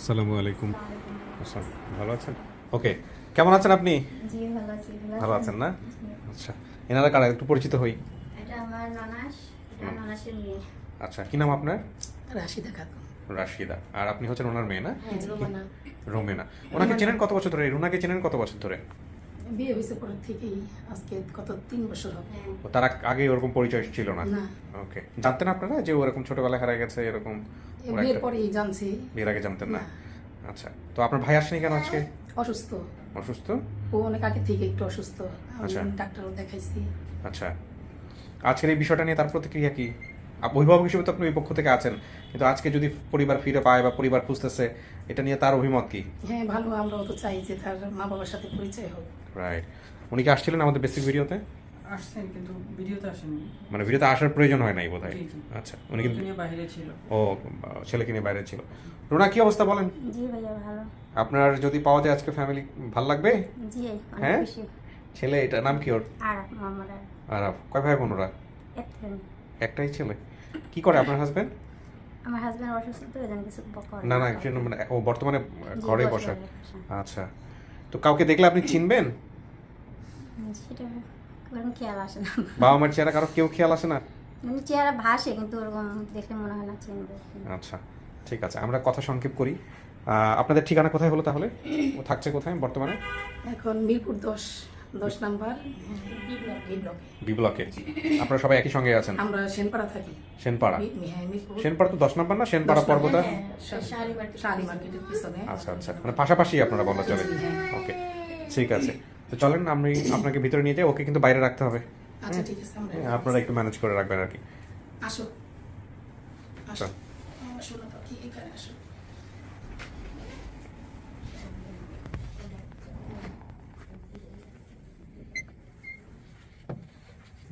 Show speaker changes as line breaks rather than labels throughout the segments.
আসসালামু আলাইকুম। আসসালাম, ভালো আছেন? ওকে, কেমন আছেন আপনি?
জি ভালো আছি।
ভালো আছেন না?
জি।
আচ্ছা, এনারা কারা একটু পরিচিত হই।
এটা আমার ননাস, এটা ননাসের মেয়ে।
আচ্ছা, কি নাম আপনার?
রাশিদা খাতুন।
রাশিদা। আর আপনি হচ্ছেন ওনার মেয়ে না?
হ্যাঁ, রোমানা।
রোমেনা। ওনাকে চেনেন কত বছর ধরে? রুনাকে চেনেন কত বছর ধরে?
বিয়ে হয়েছে পর থেকেই আজকে কত 3 বছর হবে।
হ্যাঁ।
ও তার আগে ওরকম পরিচয় ছিল না?
না,
ওকে, জানতেন আপনারা যে ও এরকম ছোটবেলায় হারিয়ে গেছে এরকম? ওরা
বিয়ের
একটা-
পরেই জানছি।
বিয়ের আগে জানতেন না?
না।
আচ্ছা, তো আপনার ভাই আসেনি কেন আজকে?
অসুস্থ,
অসুস্থ?
ও অনেক আগে থেকে একটু অসুস্থ।
আচ্ছা।
আমি ডাক্তারও দেখাইছি।
আচ্ছা, আজকের এই বিষয়টা নিয়ে তার প্রতিক্রিয়া কি? অভিভাবক হিসেবে তো আপনি ওই পক্ষ থেকে আছেন, কিন্তু আজকে যদি পরিবার ফিরে পায় বা পরিবার খুঁজতেছে, এটা নিয়ে তার অভিমত কি?
হ্যাঁ, ভালো। আমরাও তো চাই যে তার মা বাবার সাথে পরিচয় হোক।
রাইট। উনি কি আসছিলেন আমাদের বেসিক ভিডিওতে?
আসছেন কিন্তু ভিডিওতে আসেনি।
মানে ভিডিওতে আসার প্রয়োজন হয় নাই বোধহয়।
জি, জি।
আচ্ছা, উনি কিন্তু
দুনিয়া বাইরে ছিল।
ও ছেলেকে নিয়ে বাইরে ছিল। রুনা, কি অবস্থা বলেন?
জি ভাইয়া ভালো।
আপনার যদি পাওয়া যায় আজকে ফ্যামিলি, ভাল লাগবে?
জি অনেক
হ্যাঁ?
খুশি।
ছেলে, এটা নাম কি ওর?
আর মোহাম্মদ
আর কয় ভাই বোন ওরা?
এপ্রিল।
একটাই ছেলে। কি করে আপনার হাজবেন্ড?
আমার হাজবেন্ড অসুস্থ তো এজন্য কিছু করে
না না, একজন মানে ও বর্তমানে
জি,
ঘরে
বসে
বসা।
বসে।
আচ্ছা, তো কাউকে দেখলে আপনি চিনবেন?
সেটা ওরকম খেয়াল আসে না।
বাবা মার চেহারা কারো কেউ খেয়াল আসে না?
মানে চেহারা ভাসে কিন্তু ওরকম দেখে মনে হয় না চিনবে।
আচ্ছা, ঠিক আছে, আমরা কথা সংক্ষেপ করি। আপনাদের ঠিকানা কোথায় হলো তাহলে? ও থাকছে কোথায় বর্তমানে?
এখন মিরপুর 10 নাম্বার বি ব্লকে।
বি ব্লকে। আপনারা সবাই একই সঙ্গে আছেন?
আমরা সেনপাড়া থাকি।
সেনপাড়া।
হ্যাঁ, মিরপুর।
সেনপাড়া তো 10 নম্বর না? সেনপাড়া
10
পর্বতা?
হ্যাঁ, শাড়ি মার্কেটের পিছনে।
আচ্ছা আচ্ছা, মানে পাশাপাশি আপনারা বলা চলে। ওকে, ঠিক আছে, তো চলেন আমি আপনাকে ভিতরে নিয়ে যাই। ওকে কিন্তু বাইরে রাখতে হবে।
আচ্ছা, ঠিক আছে। আমরা
হ্যাঁ, আপনারা একটু ম্যানেজ করে রাখবেন আর কি।
আসো। আসো।
চল।
আসো না পাখি, এখানে আসো।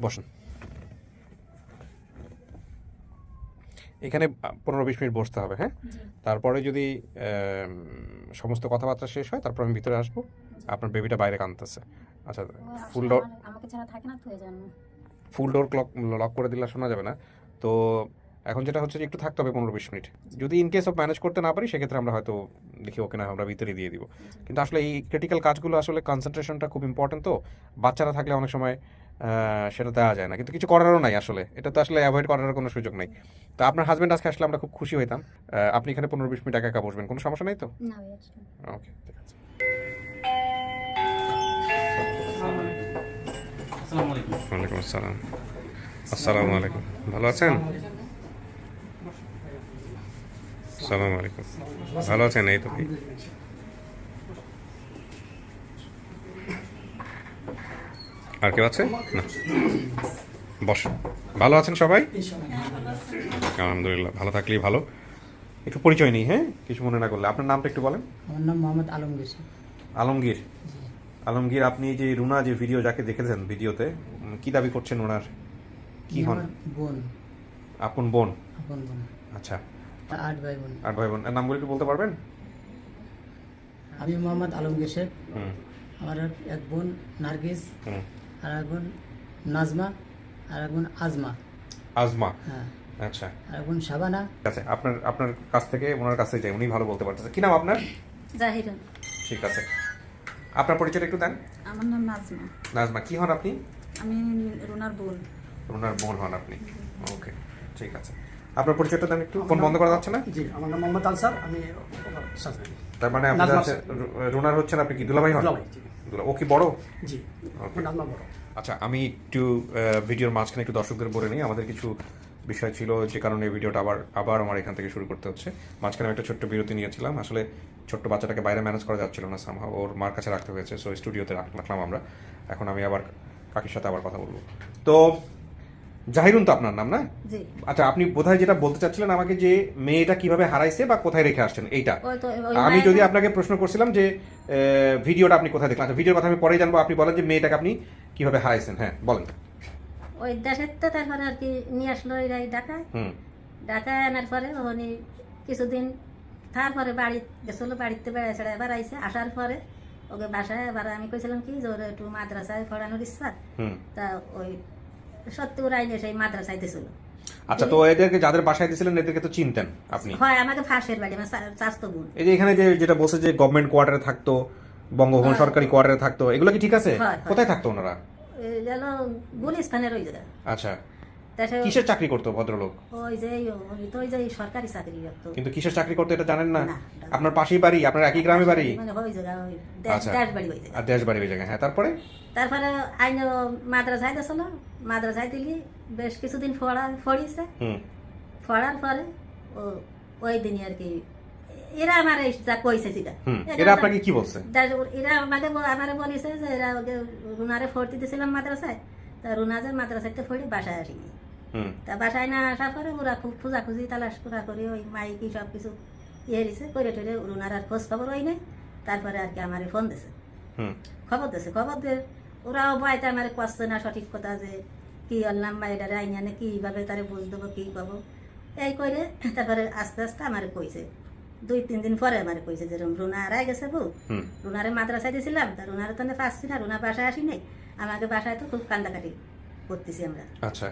বসুন। এখানে 15-20 মিনিট বসতে হবে, হ্যাঁ? তারপরে যদি সমস্ত কথাবার্তা শেষ হয়, তারপর আমি ভিতরে আসবো। আপনার বেবিটা বাইরে কাঁদতেছে। আচ্ছা, ফুল ডোর,
আমাকে ছাড়া থাকে না তো এজন্য।
ফুল ডোর লক করে দিলে শোনা যাবে না। তো এখন যেটা হচ্ছে যে একটু থাকতে হবে 15-20 মিনিট। যদি ইন কেস অফ ম্যানেজ করতে না পারি, সেক্ষেত্রে আমরা হয়তো দেখি ওকে না আমরা ভিতরে দিয়ে দিব। কিন্তু আসলে এই ক্রিটিক্যাল কাজগুলো আসলে কনসেন্ট্রেশনটা খুব ইম্পর্টেন্ট। তো বাচ্চারা থাকলে অনেক সময় সেটা দেওয়া যায় না, কিন্তু কিছু করারও নাই আসলে। এটা তো আসলে অ্যাভয়েড করার কোনো সুযোগ নেই। তো আপনার হাজব্যান্ড আজকে আসলে আমরা খুব খুশি হইতাম। আপনি এখানে 15-20 মিনিট একা একা বসবেন, কোনো সমস্যা নেই তো?
না ভাইয়া।
ওকে, ঠিক আছে।
আসসালামু আলাইকুম।
ওয়ালাইকুম আসসালাম। আসসালামু আলাইকুম, ভালো আছেন? আসসালামু আলাইকুম, ভালো আছেন? এই তো ভাই। আর কেউ আছে না? বস। ভালো আছেন সবাই? আলহামদুলিল্লাহ, ভালো থাকলেই ভালো। একটু পরিচয় নেই, হ্যাঁ, কিছু মনে না করলে। আপনার নামটা একটু বলেন।
আমার নাম মোহাম্মদ আলমগীর।
আলমগীর। আলমগীর, আপনি যে রুনা যে ভিডিও যাকে দেখেছেন ভিডিওতে, কি দাবি করছেন ওনার? কি হন?
বোন।
আপন বোন?
আপন বোন।
আচ্ছা,
8 ভাই বোন।
আর ভাই বোন এর নামগুলো একটু বলতে পারবেন?
আমি মোহাম্মদ আলমগীর শেখ।
হুম
আমার এক বোন নার্গিস,
হুম।
আর এক বোন নাজমা, আর এক বোন আজমা।
আজমা।
হ্যাঁ,
আচ্ছা,
আর এক বোন শাবানা।
ঠিক আছে, আপনার আপনার কাছ থেকে ওনার কাছে যাই, উনি ভালো বলতে পারতেছে। কি নাম আপনার?
জাহিরা।
ঠিক আছে, আপনার পরিচয়টা একটু দেন।
আমার নাম নাজমা।
নাজমা, কি হন আপনি?
আমি রুনার বোন।
ওনার বোন হন আপনি? ওকে, ঠিক আছে, আপনার পরিচয়টা দেন একটু। ফোন বন্ধ করা যাচ্ছে না?
জি, আমার নাম মোহাম্মদ আনসার। আমি ওনার শাশুড়ি।
তার মানে আপনি
নাজমা।
রুনার হচ্ছেন আপনি কি দুলাভাই হন?
দুলাভাই, জি।
ও কি বড়?
জি,
Okay.
নাজমা বড়।
আচ্ছা, আমি একটু ভিডিওর মাঝখানে একটু দর্শকদের বলে নিই। আমাদের কিছু বিষয় ছিল যে কারণে এই ভিডিওটা আবার আমার এখান থেকে শুরু করতে হচ্ছে। মাঝখানে আমি একটা ছোট্ট বিরতি নিয়েছিলাম। আসলে ছোট্ট বাচ্চাটাকে বাইরে ম্যানেজ করা যাচ্ছিল না, সামহাও ওর মার কাছে রাখতে হয়েছে। সো স্টুডিওতে রাখলাম আমরা। এখন আমি আবার কাকির সাথে আবার কথা বলবো। তো জাহিরুন তো আপনার নাম, না?
জি।
আচ্ছা, আপনি বোধহয় যেটা বলতে চাচ্ছিলেন আমাকে, যে মেয়েটা কিভাবে হারাইছে বা কোথায় রেখে আসছেন, এইটা। আমি যদি আপনাকে প্রশ্ন করছিলাম যে ভিডিওটা আপনি কোথায় দেখলেন। আচ্ছা, ভিডিওর কথা আমি পরেই জানবো। আপনি বলেন যে মেয়েটাকে আপনি কিভাবে হারাইছেন। হ্যাঁ, বলেন।
ওই দেশের তো তারপরে আর কি নিয়ে আসলো এরাই ঢাকায়।
হুম
ঢাকায় আনার পরে উনি কিছুদিন তারপরে বাড়ি গেছিল, বাড়িতে বেড়াইছে, এবার আইসে। আসার পরে ওকে বাসায় এবার আমি কইছিলাম কি যে ওর একটু মাদ্রাসায় পড়ানোর ইচ্ছা।
হুম
তা ওই সত্যি ওরা আইনে সেই মাদ্রাসায় দিয়েছিল।
আচ্ছা, তো এদেরকে যাদের বাসায় দিয়েছিলেন এদেরকে তো চিনতেন আপনি?
হয় আমাকে ফাঁসের বাড়ি আমার চাস্তো বোন।
এই যে এখানে যে যেটা বলছে যে গভর্নমেন্ট কোয়ার্টারে থাকতো, বঙ্গভবন
হ্যাঁ।
সরকারি কোয়ার্টারে থাকতো, এগুলো কি ঠিক আছে?
হয়।
কোথায় থাকতো ওনারা?
এই গেল গুলিস্তানের ওই জায়গা।
আচ্ছা,
তাছাড়া
কিসের চাকরি করতো ভদ্রলোক?
ওই যে ওই তো ওই যে সরকারি চাকরি করতো।
কিন্তু কিসের চাকরি করতো এটা জানেন না?
না।
আপনার পাশেই বাড়ি, আপনার একই গ্রামে বাড়ি?
মানে ওই জায়গা ওই
আচ্ছা।
দেশ বাড়ি ওই জায়গা।
আর দেশ বাড়ি ওই জায়গায়, হ্যাঁ। তারপরে
তারপরে আইন মাদ্রাসায় দিয়েছিল, মাদ্রাসায় দিলি বেশ কিছুদিন পড়িয়েছে।
হুম
পড়ার পরে ও ওই দিনই আর কি এরা আমার যা কইছে যেটা
হুম এরা আপনাকে কি বলছে?
এরা আমাকে আমারে বলেছে যে এরা ওকে রুনারে ভর্তি দিয়েছিলাম মাদ্রাসায়, তা রুনা যে মাদ্রাসাতে পড়ে বাসায় আসিনি।
হুম
তা বাসায় না আসার পরে ওরা খুব খোঁজাখুঁজি তালাশ করা করি ওই মাইকি সব কিছু ইয়ে দিছে করে টেরে রুনার আর খোঁজ খবর হয় নাই। তারপরে আর কি আমারে ফোন দিছে,
হুম
খবর দিছে, খবর দিয়ে ওরাও বাড়িতে আমার কষ্ট না সঠিক কথা যে কি আনলাম বা এটা আইনে কীভাবে তারে বুঝ দেবো কী পাবো এই করে। তারপরে আস্তে আস্তে আমার কইছে 2-3 দিন পরে আমার কইছে যে রুনা হারাই গেছে বউ,
হুম
রুনারে মাদ্রাসায় দিয়েছিলাম, তা রুনারে তো পাচ্ছি না, রুনা বাসায় আসি নাই, আমাকে বাসায় তো খুব কান্দাকাটি করতেছি আমরা।
আচ্ছা,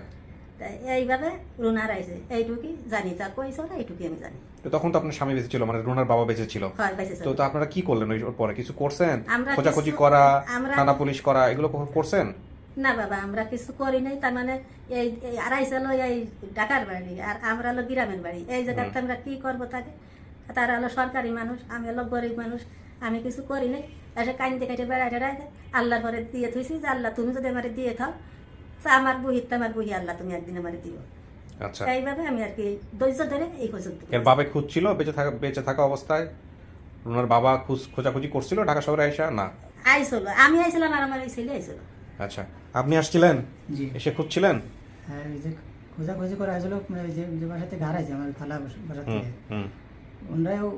তাই এইভাবে রুনার আইছে এইটুকুই জানি, তা কইছে ওরা এইটুকুই আমি জানি।
তো তখন তো আপনার স্বামী বেঁচে ছিল, মানে রুনার বাবা বেঁচে ছিল।
হয় বাইসে
তো আপনারা কি করলেন ওর পরে? কিছু করছেন?
আমরা
খোঁজাখুঁজি
কিছু-
করা,
আমরা-
থানা পুলিশ করা, এগুলো করছেন?
না বাবা আমরা কিছু করি নাই, তার মানে এই আড়াইশো হলো এই ঢাকার বাড়ি আর আমরা হলো গ্রামের বাড়ি, এই জায়গাতে আমরা কি করবো তাকে? তারা হলো সরকারি মানুষ, আমি হলো গরিব মানুষ, আমি কিছু করি নাই। এসে কাইনতে কাইটে বেড়ায় টেড়ায় আল্লাহর পরে দিয়ে থুইছি যে আল্লাহ তুমি যদি আমার দিয়ে থাও তা আমার বুহি আল্লাহ তুমি একদিন আমার দিও।
আচ্ছা,
এইভাবে আমি আর কি ধৈর্য ধরে এই পর্যন্ত।
এর বাবা খুঁজছিল বেঁচে থাকা অবস্থায়? রুনার বাবা খোঁজাখুঁজি করছিল ঢাকা শহরে আইসা? না,
আইসলো, আমি আইছিলাম আর আমার এই ছেলে আইসলো।
আচ্ছা, আপনি আসছিলেন,
জি
এসে খুঁজছিলেন?
হ্যাঁ, এই যে খোঁজাখুঁজি করে আসলো, মানে ওই যে বাসা থেকে হারাইছে আমার খালা বাসা
হুম
থেকে,
হুম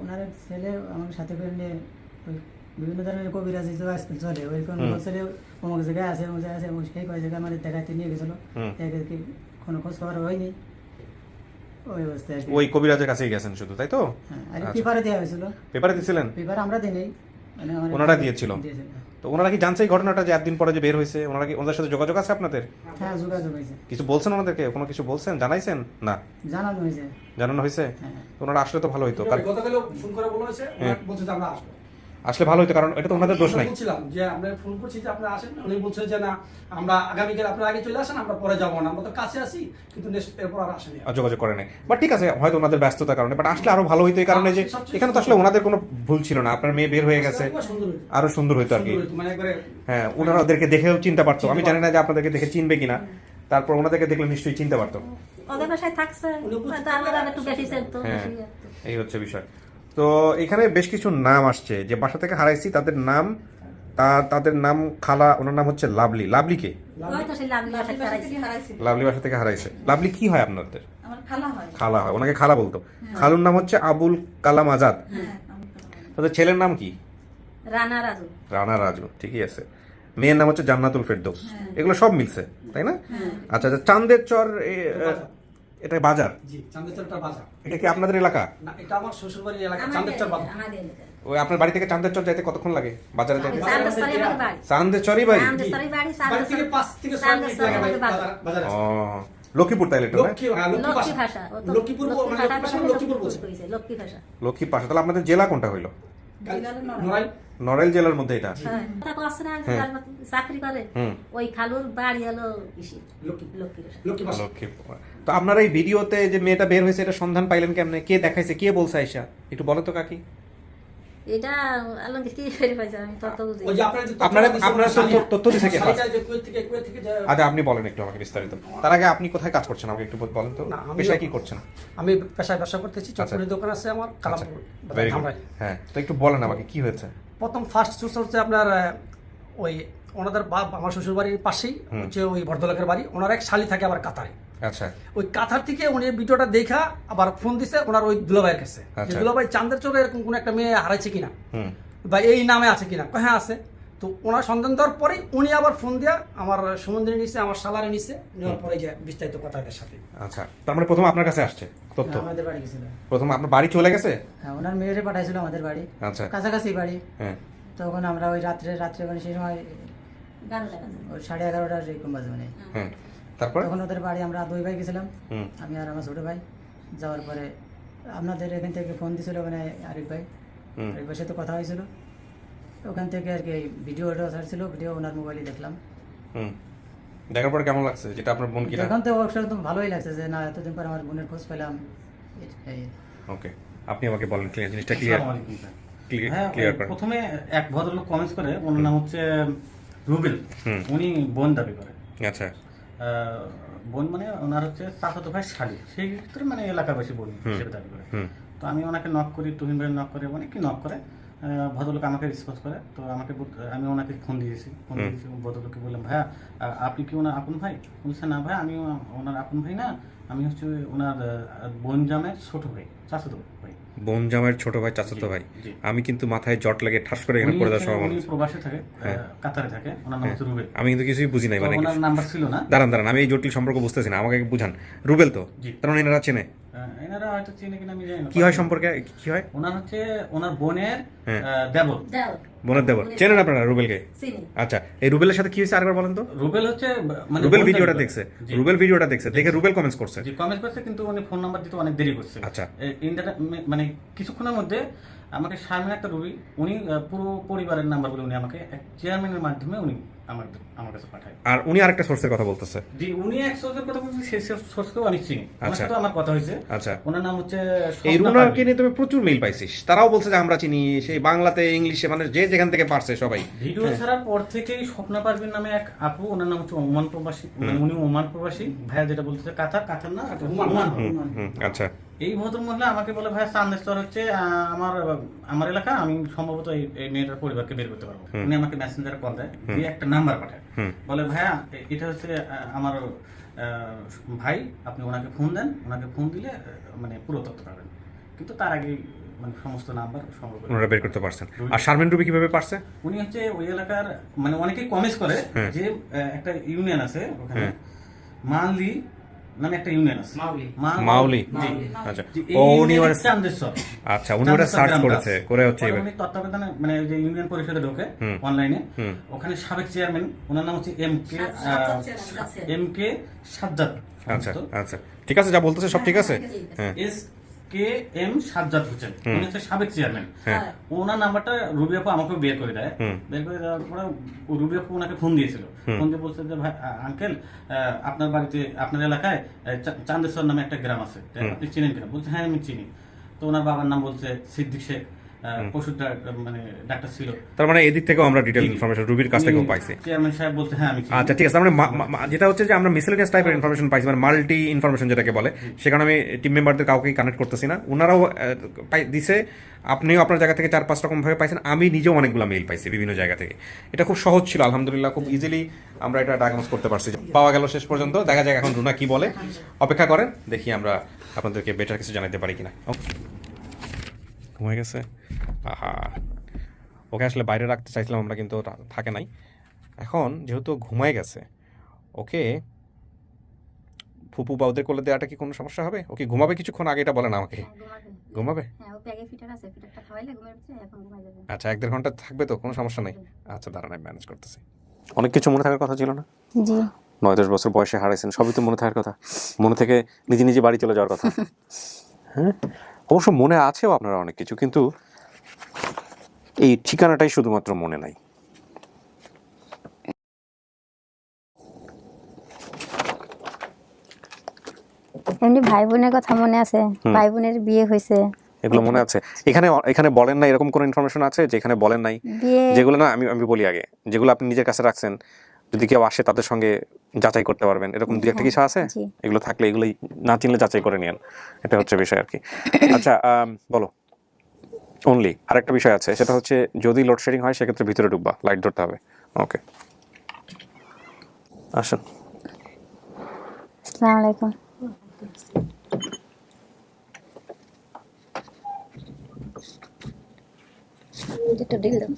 ওনার ছেলে আমার সাথে করে নিয়ে ওই বিভিন্ন ধরনের কবিরাজি তো আজকাল চলে, ওই কোন
হুম।
ছেলে অমুক জায়গায় আছে অমুক জায়গায় আছে, এবং সেই কয় জায়গায় আমাদের দেখাতে নিয়ে গেছিলো,
হুম।
কি কোনো খোঁজ খবর হয়নি, ওই অবস্থায় আর কি।
ওই কবিরাজের কাছেই গেছেন শুধু, তাই তো?
হ্যাঁ, আর
আচ্ছা।
পেপারে দেওয়া হয়েছিল,
পেপারে দিয়েছিলেন?
পেপার আমরা দিই নাই, মানে
ওনারা দিয়েছিল?
দিয়েছিল।
তো ওনারা কি জানছে এই ঘটনাটা যে একদিন পরে যে বের হয়েছে? ওনারা কি, ওনাদের সাথে যোগাযোগ আছে আপনাদের?
হ্যাঁ, যোগাযোগ হয়েছে,
কিছু বলছেন ওনাদেরকে? কোনো কিছু বলছেন, জানাইছেন? না,
জানানো হয়েছে।
জানানো হয়েছে?
হ্যাঁ,
তো ওনারা আসলে তো ভালো হইতো, কারণ
গতকালও ফোন করে বলা হয়েছে,
হ্যাঁ।
বলছে যে আমরা আসবো।
আসলে ভালো হইতো, কারণ এটা তো ওনাদের দোষ নাই।
আমরা বলছিলাম যে আমরা ফোন করছি যে আপনারা আসেন, উনি বলছে যে না আমরা আগামীকাল আপনারা আগে চলে আসেন, আমরা পরে যাবো না, আমরা তো কাছে আসি, কিন্তু এরপর আর আসেনি।
আর যোগাযোগ করে নেই, বাট ঠিক আছে, হয়তো ওনাদের ব্যস্ততার কারণে, বাট আসলে আরো ভালো হইতো এই কারণে যে এখানে তো আসলে ওনাদের কোনো ভুল ছিল না, আপনার মেয়ে বের হয়ে গেছে,
সুন্দর হইতো।
আরো সুন্দর হইতো আর কি।
সুন্দর হইতো, মানে একবারে
হ্যাঁ, ওনারা ওদেরকে দেখেও চিনতে পারতো, আমি জানি না যে আপনাদেরকে দেখে চিনবে কিনা, তারপর ওনাদেরকে দেখলে নিশ্চয়ই চিনতে পারতো।
ওদের বাসায় থাকছে হয়তো আমরা একটু বেশি চেনতো,
হ্যাঁ,
বেশি একটু।
এই হচ্ছে বিষয়। তো এখানে বেশ কিছু নাম আসছে যে বাসা থেকে হারাইছি, তাদের নাম, তাদের নাম খালা, ওনার নাম হচ্ছে লাভলি। লাভলি কে?
হয়তো সেই লাভলি বাসায় হারাইছে।
লাভলি বাসা থেকে হারাইছে। লাভলি কি হয় আপনাদের?
আমার খালা হয়।
খালা হয়, ওনাকে খালা বলতো। খালুর নাম হচ্ছে আবুল কালাম আজাদ। তাদের ছেলের নাম কি?
রানা রাজু।
রানা রাজু, ঠিকই আছে। মেয়ের নাম হচ্ছে জান্নাতুল ফেরদৌস। এগুলো সব মিলছে, তাই না? আচ্ছা আচ্ছা, চান্দের চর, এটা বাজার?
জি, চান্দেরচরটা বাজার।
এটা কি আপনাদের এলাকা?
না, এটা আমার শ্বশুরবাড়ির এলাকা,
আমাদের
চান্দেরচর বাজার।
আমাদের এলাকায়।
ওই আপনার বাড়ি থেকে চান্দের চর যাইতে কতক্ষণ লাগে বাজারে যাইতে?
চান্দেশ্বরী আমার বাড়ি।
চান্দের চরই বাড়ি?
চান্দেশ্বরী বাড়ি,
বাড়ি থেকে 5 থেকে 6 মিনিট লাগে
চান্দেশ্বরী
বাজার বাজারে।
ও, লক্ষ্মীপুর তাইলে এটা, না?
লক্ষ্মী, হ্যাঁ, লক্ষ্মী
লক্ষ্মী
ভাষা।
ভাষা। ও তো
লক্ষ্মীপুর মানে
ভাষা
ভাষা
বলে
লক্ষ্মীপুর বলছে।
কইছে, লক্ষ্মী ভাষা।
লক্ষ্মী পাশা। তাহলে আপনাদের জেলা কোনটা হইলো?
নড়াইল।
নড়াইল জেলার মধ্যে এটা?
হ্যাঁ, কথা কচ্ছে না,
হ্যাঁ।
যার চাকরি করে
হুম।
ওই খালুর বাড়ি হলো ইসি,
লক্ষ্মী
লক্ষ্মী ভাষা।
লক্ষ্মী ভাষা।
লক্ষ্মীপুর। তো আপনারা এই ভিডিওতে যে মেয়েটা বের হয়েছে এটা সন্ধান পাইলেন কেমনে? কে দেখাইছে, কে বলছে আইসা? একটু বলো তো কাকি।
এটা আলমগীর কি করে পাইছে আমি তত বুঝি
ওই যে
না।
আপনারা যে
আপনারা
তথ্য
আপনারা
দিয়েছেন,
তথ্য দিছে কে?
শাড়িটা যে কুয়েত থেকে যে
আচ্ছা, আপনি বলেন একটু আমাকে বিস্তারিত। তার আগে আপনি কোথায় কাজ করছেন আমাকে একটু বলেন তো।
না, আমি-
পেশায় কি করছেন?
আমি পেশায় ব্যবসা করতেছি, চটপটির দোকান আছে আমার,
আচ্ছা,
কালামপুর
very good।
ধামরাই।
হ্যাঁ, তো একটু বলেন আমাকে কি হয়েছে।
প্রথম ফার্স্ট সোর্স হচ্ছে আপনার ওই ওনাদের আমার শ্বশুর বাড়ির পাশেই হচ্ছে ওই ভদ্রলোকের বাড়ি, ওনার এক শালি থাকে আবার কাতারে।
আচ্ছা
ওই কাতার থেকে উনি ভিডিওটা দেখা আবার ফোন দিছে ওনার ওই দুলাভাইয়ের কাছে, যে
আচ্ছা।
দুলাভাই চান্দের চোখে এরকম কোন একটা মেয়ে হারাইছে কিনা
হুম
বা এই নামে আছে কিনা। কয়, হ্যাঁ আছে। তো ওনার সন্ধান দেওয়ার পরেই উনি আবার ফোন দিয়া আমার সুমন্দিনী নিচ্ছে, আমার সালারে নিচ্ছে, নেওয়ার পরে যে বিস্তারিত কথা এদের সাথে।
আচ্ছা, তার মানে প্রথম আপনার কাছে আসছে তথ্য?
আমাদের বাড়ি গেছিল,
প্রথম আপনার বাড়ি চলে গেছে?
হ্যাঁ, ওনার মেয়েরে পাঠাইছিল আমাদের বাড়ি,
আচ্ছা
কাছাকাছি বাড়ি।
হ্যাঁ
তখন আমরা ওই রাত্রে মানে সেই সময়
11 টাকা।
ওই 11:30 এরকম বাজে, মানে
হ্যাঁ তারপরে
তখন ওদের বাড়ি আমরা 2 ভাই গেছিলাম,
হুম
আমি আর আমার ছোট ভাই। যাওয়ার পরে আপনাদের এখান থেকে ফোন দিছিল মানে আরিফ ভাই,
হুম
আরিফ ভাইয়ের সাথে কথা হয়েছিল। ওখান থেকে আর কি ভিডিওটা ছাড়ছিল, ভিডিও ওনার মোবাইলে দেখলাম।
হুম দেখার পরে কেমন লাগছে যেটা আপনার বোন কিনা?
এখন তো অবশ্য একদম ভালোই লাগছে যে না এতদিন পর আমার বোনের খোঁজ পেলাম।
ওকে, আপনি আমাকে বলেন ক্লিয়ার জিনিসটা ক্লিয়ার
আসসালামু আলাইকুম স্যার।
ক্লিয়ার
হ্যাঁ,
ক্লিয়ার করেন।
প্রথমে এক ভদ্রলোক কমেন্টস করে, ওনার নাম হচ্ছে রুবেল।
হুম।
উনি বোন দাবি করে।
আচ্ছা
বোন মানে ওনার হচ্ছে চাচাতো ভাই শালী, সেই ক্ষেত্রে মানে এলাকাবাসী বোন হিসেবে দাবি করে।
হুম
তো আমি ওনাকে নক করি, তুহিন ভাই নক করে, অনেকে নক করে। ভদ্রলোক আমাকে রেসপন্স করে, তো আমি ওনাকে ফোন দিয়েছি। ভদ্রলোককে বললাম, ভাইয়া আপনি কি ওনার আপন ভাই? বলছে না ভাই, আমি ওনার আপন ভাই না, আমি হচ্ছে ওনার বোন জামের ছোট ভাই, চাচাতো ভাই।
বোন জামাইয়ের ছোট ভাই, চাচাতো ভাই।
জি।
আমি কিন্তু মাথায় জট লাগে ঠাস করে এখানে পড়ে যাওয়ার সম্ভাবনা
উনি
আছে।
প্রবাসে থাকে, কাতারে থাকে, ওনার নাম হচ্ছে রুবেল।
আমি কিন্তু কিছুই বুঝি নাই,
তো
মানে
ওনার নাম্বার ছিল না।
দাঁড়ান আমি এই জটিল সম্পর্ক বুঝতেছি না, আমাকে বুঝান। রুবেল তো,
জি।
তার মানে এনারা চেনে?
এনারা হয়তো চিনে কিনা আমি জানি না।
কি হয় সম্পর্কে, কি হয়?
ওনার হচ্ছে ওনার বোনের
হ্যাঁ।
দেবর।
দাও
বোনের দেবর। চেনেন আপনারা রুবেলকে?
চিনি।
আচ্ছা, এই রুবেলের সাথে কি হয়েছে আরেকবার বলেন তো।
রুবেল হচ্ছে মানে
রুবেল
বোন
ভিডিওটা
দাবি করে।
দেখছে,
জি।
রুবেল ভিডিওটা দেখছে, দেখে রুবেল কমেন্টস করছে।
জি, কমেন্ট করছে, কিন্তু উনি ফোন নাম্বার দিতে অনেক দেরি করছে।
আচ্ছা।
মানে কিছুক্ষণের মধ্যে আমাকে শারমিন একটা রুবি, উনি পুরো পরিবারের নাম্বার বলে উনি আমাকে এক চেয়ারম্যানের মাধ্যমে উনি আমার কাছে পাঠায়।
আর উনি আরেকটা সোর্সের কথা বলতেছে।
জি, উনি এক সোর্সের কথা বলছেন, সেই সোর্সকেও অনেক চিনি। ওনার
আচ্ছা।
সাথে আমার কথা হয়েছে।
আচ্ছা,
ওনার নাম হচ্ছে
এই
স্বপ্না
রুনাকে
পারভীন।
নিয়ে তুমি প্রচুর মেইল পাইছিস, তারাও বলছে যে আমরা চিনি, সেই বাংলাতে ইংলিশে মানে যে যেখান থেকে পারছে সবাই।
ভিডিও ছাড়ার পর থেকেই স্বপ্না পারভীন নামে এক আপু, ওনার নাম হচ্ছে ওমান প্রবাসী, মানে উনি ওমান প্রবাসী। ভাইয়া যেটা বলতেছে কাতার না, ওমান।
আচ্ছা
এই ভদ্রমহিলা আমাকে বলে, ভাই চান্দেশ্বর হচ্ছে আমার এলাকা, আমি সম্ভবত এই মেয়েটার পরিবারকে বের করতে পারবো। উনি আমাকে মেসেঞ্জারে কল দেয়, দিয়ে একটা নাম্বার পাঠায়, বলে ভাইয়া এটা হচ্ছে আমার ভাই, আপনি ওনাকে ফোন দেন, ওনাকে ফোন দিলে মানে পুরো তথ্য পাবেন। কিন্তু তার আগে মানে সমস্ত নাম্বার সংগ্রহ করে
ওনারা বের করতে পারছেন। আর শারমিন রুবি কিভাবে পারছে?
উনি হচ্ছে ওই এলাকার মানে অনেকেই কমেন্টস করে যে একটা ইউনিয়ন আছে ওখানে, মানলি নামে একটা ইউনিয়ন আছে,
মাউলি।
জি।
আচ্ছা,
জি,
ও
এই
উনি
ইউনিয়নের চান্দেশ্বর।
আচ্ছা, উনি ওটা সার্চ করেছে, করে হচ্ছে
পরে
এবার।
উনি তত্ত্বাবধানে মানে ওই যে ইউনিয়ন পরিষদে ঢোকে অনলাইনে, ওখানে সাবেক চেয়ারম্যান, ওনার নাম হচ্ছে এম কে সাজ্জাদ।
আচ্ছা আচ্ছা, ঠিক আছে, যা বলতেছে সব ঠিক আছে। হ্যাঁ
SKM সাজ্জাদ হোসেন, উনি হচ্ছে সাবেক চেয়ারম্যান।
হ্যাঁ।
ওনার নাম্বারটা রুবি আপু আমাকে বের করে দেয়। বের করে দেওয়ার পরে রুবি আপু ওনাকে ফোন দিয়েছিল, ফোন দিয়ে বলছে যে ভাই আঙ্কেল, আপনার বাড়িতে আপনার এলাকায় চান্দেশ্বর নামে একটা গ্রাম আছে, আপনি চিনেন কিনা? বলছে হ্যাঁ আমি চিনি। তো ওনার বাবার নাম বলছে সিদ্দিক শেখ, পশুর মানে ডাক্তার ছিল।
তার মানে এদিক থেকেও আমরা ডিটেল ইনফরমেশন রুবির কাছ থেকেও পাইছি।
চেয়ারম্যান সাহেব বলতে হ্যাঁ আমি চিনি।
আচ্ছা ঠিক আছে, তার মানে যেটা হচ্ছে যে আমরা মিসেলেনিয়াস টাইপের ইনফরমেশন পাইছি, মানে মাল্টি ইনফরমেশন যেটাকে বলে, সেখানে আমি টিম মেম্বারদের কাউকেই কানেক্ট করতেছি না, ওনারাও দিছে, আপনিও আপনার জায়গা থেকে 4-5 রকম ভাবে পাইছেন, আমি নিজেও অনেকগুলো মেইল পাইছি বিভিন্ন জায়গা থেকে। এটা খুব সহজ ছিল আলহামদুলিল্লাহ, খুব ইজিলি আমরা এটা ডায়াগনোস করতে পারছি, পাওয়া গেল শেষ পর্যন্ত। দেখা যাক এখন রুনা কি বলে, অপেক্ষা করেন, দেখি আমরা আপনাদেরকে বেটার কিছু জানাতে পারি কিনা। ঘুমিয়ে গেছে, আহা, ওকে আসলে বাইরে রাখতে চাইছিলাম আমরা, কিন্তু থাকে নাই। এখন যেহেতু ঘুমায় গেছে, ওকে ফুপু বা ওদের কোলে দেওয়াটা কি কোনো সমস্যা হবে? ওকে ঘুমাবে কিছুক্ষণ আগে, এটা বলেন আমাকে। ঘুমাবে?
হ্যাঁ, ও ব্যাগে ফিটার আছে, ফিটারটা খাওয়াইলে ঘুমিয়ে পড়ছে, এখন ঘুমায় যাবে।
আচ্ছা, 1-1.5 ঘন্টা থাকবে তো, কোনো সমস্যা নেই। আচ্ছা দাঁড়ান, আমি ম্যানেজ করতেছি। অনেক কিছু মনে থাকার কথা ছিল না?
জি।
9-10 বছর বয়সে হারাইছেন, সবই তো মনে থাকার কথা, মনে থেকে নিজে নিজে বাড়ি চলে যাওয়ার কথা। হ্যাঁ, অবশ্য মনে আছেও আপনারা অনেক কিছু, কিন্তু এই ঠিকানাটাই শুধুমাত্র মনে নাই।
এমনি ভাই বোনের কথা মনে আছে, ভাই বোনের বিয়ে হয়েছে,
এগুলো মনে আছে? এখানে বলেন নাই এরকম কোনো ইনফরমেশন আছে যেখানে বলেন নাই?
বিয়ে
যেগুলো না, আমি বলি আগে, যেগুলো আপনি নিজের কাছে রাখছেন, যদি কেউ আসে তাদের সঙ্গে যাচাই করতে পারবেন, এরকম দু একটা কিছু আছে?
জি।
এগুলো থাকলে এগুলোই না চিনলে যাচাই করে নিন, এটা হচ্ছে বিষয় আর কি। আচ্ছা বলো। অনলি আরেকটা বিষয় আছে, সেটা হচ্ছে যদি লোডশেডিং হয় সেক্ষেত্রে ভিতরে ঢুকবা, লাইট ধরতে হবে। ওকে, আসেন।
আসসালামু আলাইকুম। দুটো ডিল দাও।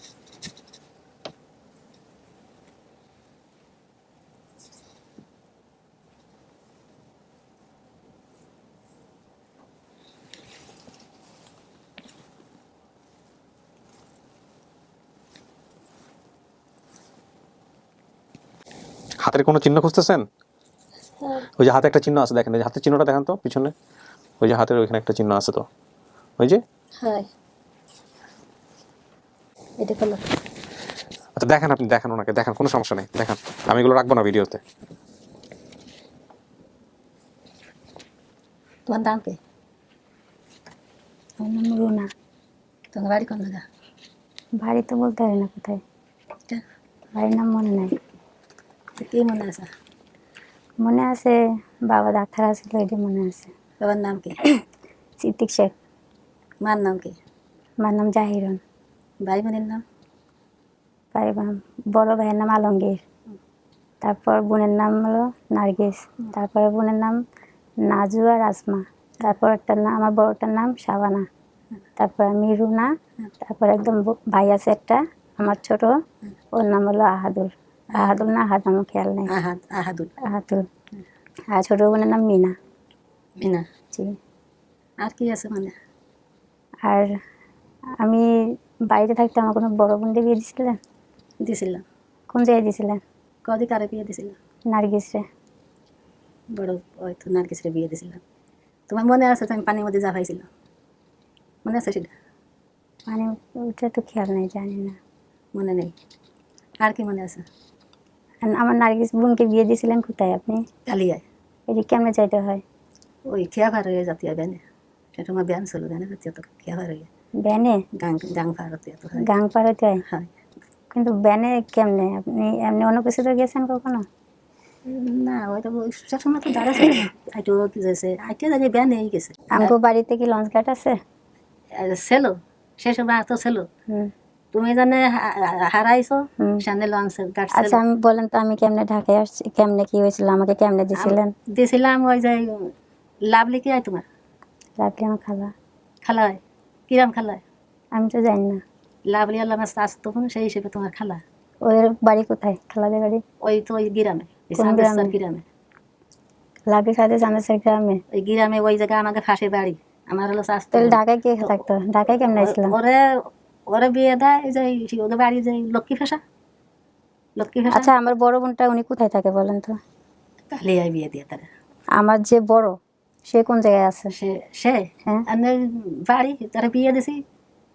হাতের কোনো চিহ্ন খুঁজতেছেন? ওই যে হাতে একটা চিহ্ন আছে, দেখেন এই যে হাতের চিহ্নটা দেখান তো পিছনে, ওই যে হাতের ওইখানে একটা চিহ্ন আছে তো, ওই যে।
হয় এটা করলো
আচ্ছা দেখেন, আপনি দেখান ওনাকে, দেখান, কোনো সমস্যা নেই, দেখান, আমি এগুলো রাখবো না ভিডিওতে।
তোমার নাম কি?
আমার নাম রুনা।
তোমার বাড়ি কোন জায়গা?
বাড়ি তো বলতে পারি না কোথায়, বাড়ির নাম মনে নাই।
কি মনে আছে?
মনে আছে বাবা ডাক্তার আছিল, এটা মনে আছে।
বাবার নাম কি?
সিদ্দিক শেখ।
মার নাম কি?
আমার নাম জাহিরন।
ভাই বোনের নাম?
বড় ভাইয়ের নাম আলমগীর, তারপর বোনের নাম হলো নার্গিস, তারপরে বোনের নাম নাজু আর আসমা, তারপর একটা নাম আমার বড়টার নাম শাবানা, তারপর আমি রুনা, তারপর একদম ভাই আছে একটা আমার ছোট, ওর নাম হলো আহাদুল। আহাদুল না আহাদ, আমার খেয়াল নেই।
আহাদুল।
আহাদুল। আর ছোট বোনের নাম মিনা।
মিনা।
জি।
আর কি আছে মানে?
আর আমি বাড়িতে থাকতে আমার কোনো বড় বোনকে বিয়ে দিয়েছিলেন?
দিছিলাম।
কোন জায়গায় দিয়েছিলেন?
কদি কারে বিয়ে দিছিলাম?
নার্গিস রে।
বড় ওই তো নার্গিসরে বিয়ে দিছিলাম। তোমার মনে আছে তো আমি পানির মধ্যে জাফাইছিলাম? মনে আছে সেটা?
মানে ওটা তো খেয়াল নেই, জানি না।
মনে নেই। আর কি মনে আছে?
আর আমার নার্গিস বোনকে বিয়ে দিয়েছিলেন কোথায় আপনি?
কালিয়ায়।
এটি কেমনে চাইতে হয়?
ওই খেয়া ভার হয়ে জাতীয় ব্যানে, সেটা আমার ব্যান ছিল, ব্যানে জাতীয় তো খেয়া ভার হয়ে
ব্যানে?
গাং ভার হতে তো হয়।
গাং পার হতে হয়?
হয়।
কিন্তু ব্যানে কেমনে? আপনি এমনি অন্য কিছুতে গেছেন কখনো?
না ওইটা সব সময় তো দাঁড়াছে আইটো কি যাচ্ছে আইতে জানি ব্যান এই গেছে।
আমগো বাড়িতে কি লঞ্চ ঘাট আছে?
ছিল সে সময় তো ছিল।
হুম।
তুমি জানে হারাইছো
হুম।
সামনে লঞ্চের গাছ
আচ্ছা আমি বলেন তো, আমি কেমনে ঢাকায় আসছি, কেমনে কি হয়েছিল, আমাকে কেমনে দিছিলেন?
দিয়েছিলাম ওই যে লাভলি কি হয় তোমার?
লাভলি আমার খালা।
খালা হয়? কিরাম খালা হয়?
আমি তো জানি না।
লাভলি আল্লাহ আমার চাষ তখন সেই হিসেবে তোমার খালা।
ওর বাড়ি কোথায়, খালাদের বাড়ি?
ওই তো ওই গ্রামে,
কোন গ্রামে?
গ্রামে।
লাভলি খাতে চান্দেশ্বর গ্রামে?
ওই গ্রামে ওই জায়গায় আমাকে ফাঁসের বাড়ি, আমার হলো চাষ।
তাহলে ঢাকায় কে থাকতো? ঢাকায় কেমনে আসছিলাম?
ওরে ওরে বিয়ে দেয় এই যে ওদের বাড়ি যে লক্ষ্মী ফেসা, লক্ষ্মী ফেসা
আচ্ছা আমার বড় বোনটা উনি কোথায় থাকে বলেন তো?
কালিয়ায় বিয়ে দিয়ে তারা।
আমার যে বড়, সে কোন জায়গায় আছে?
সে সে
হ্যাঁ।
আমি বাড়ি তারা বিয়ে দিছি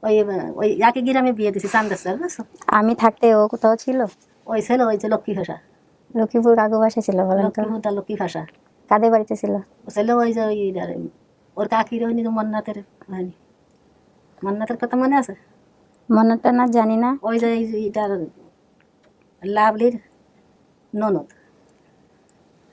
ওই ওই একই গ্রামে বিয়ে দিছি চান্দেশ্বর, বুঝছো?
আমি থাকতে ও কোথাও ছিল?
ওই ছিল ওই যে লক্ষ্মী ভাষা,
লক্ষ্মীপুর কাকু বাসা ছিল বলেন তো?
লক্ষ্মীপুরটা লক্ষ্মী ভাষা।
কাদের বাড়িতে ছিল?
ও ছিল ওই যে ওই ওর কাকির ওই মন্নাথের হয়নি, মন্নাথের কথা মনে আছে?
মনটা না জানি না।
ওই যে এটার লাভলির ননদ।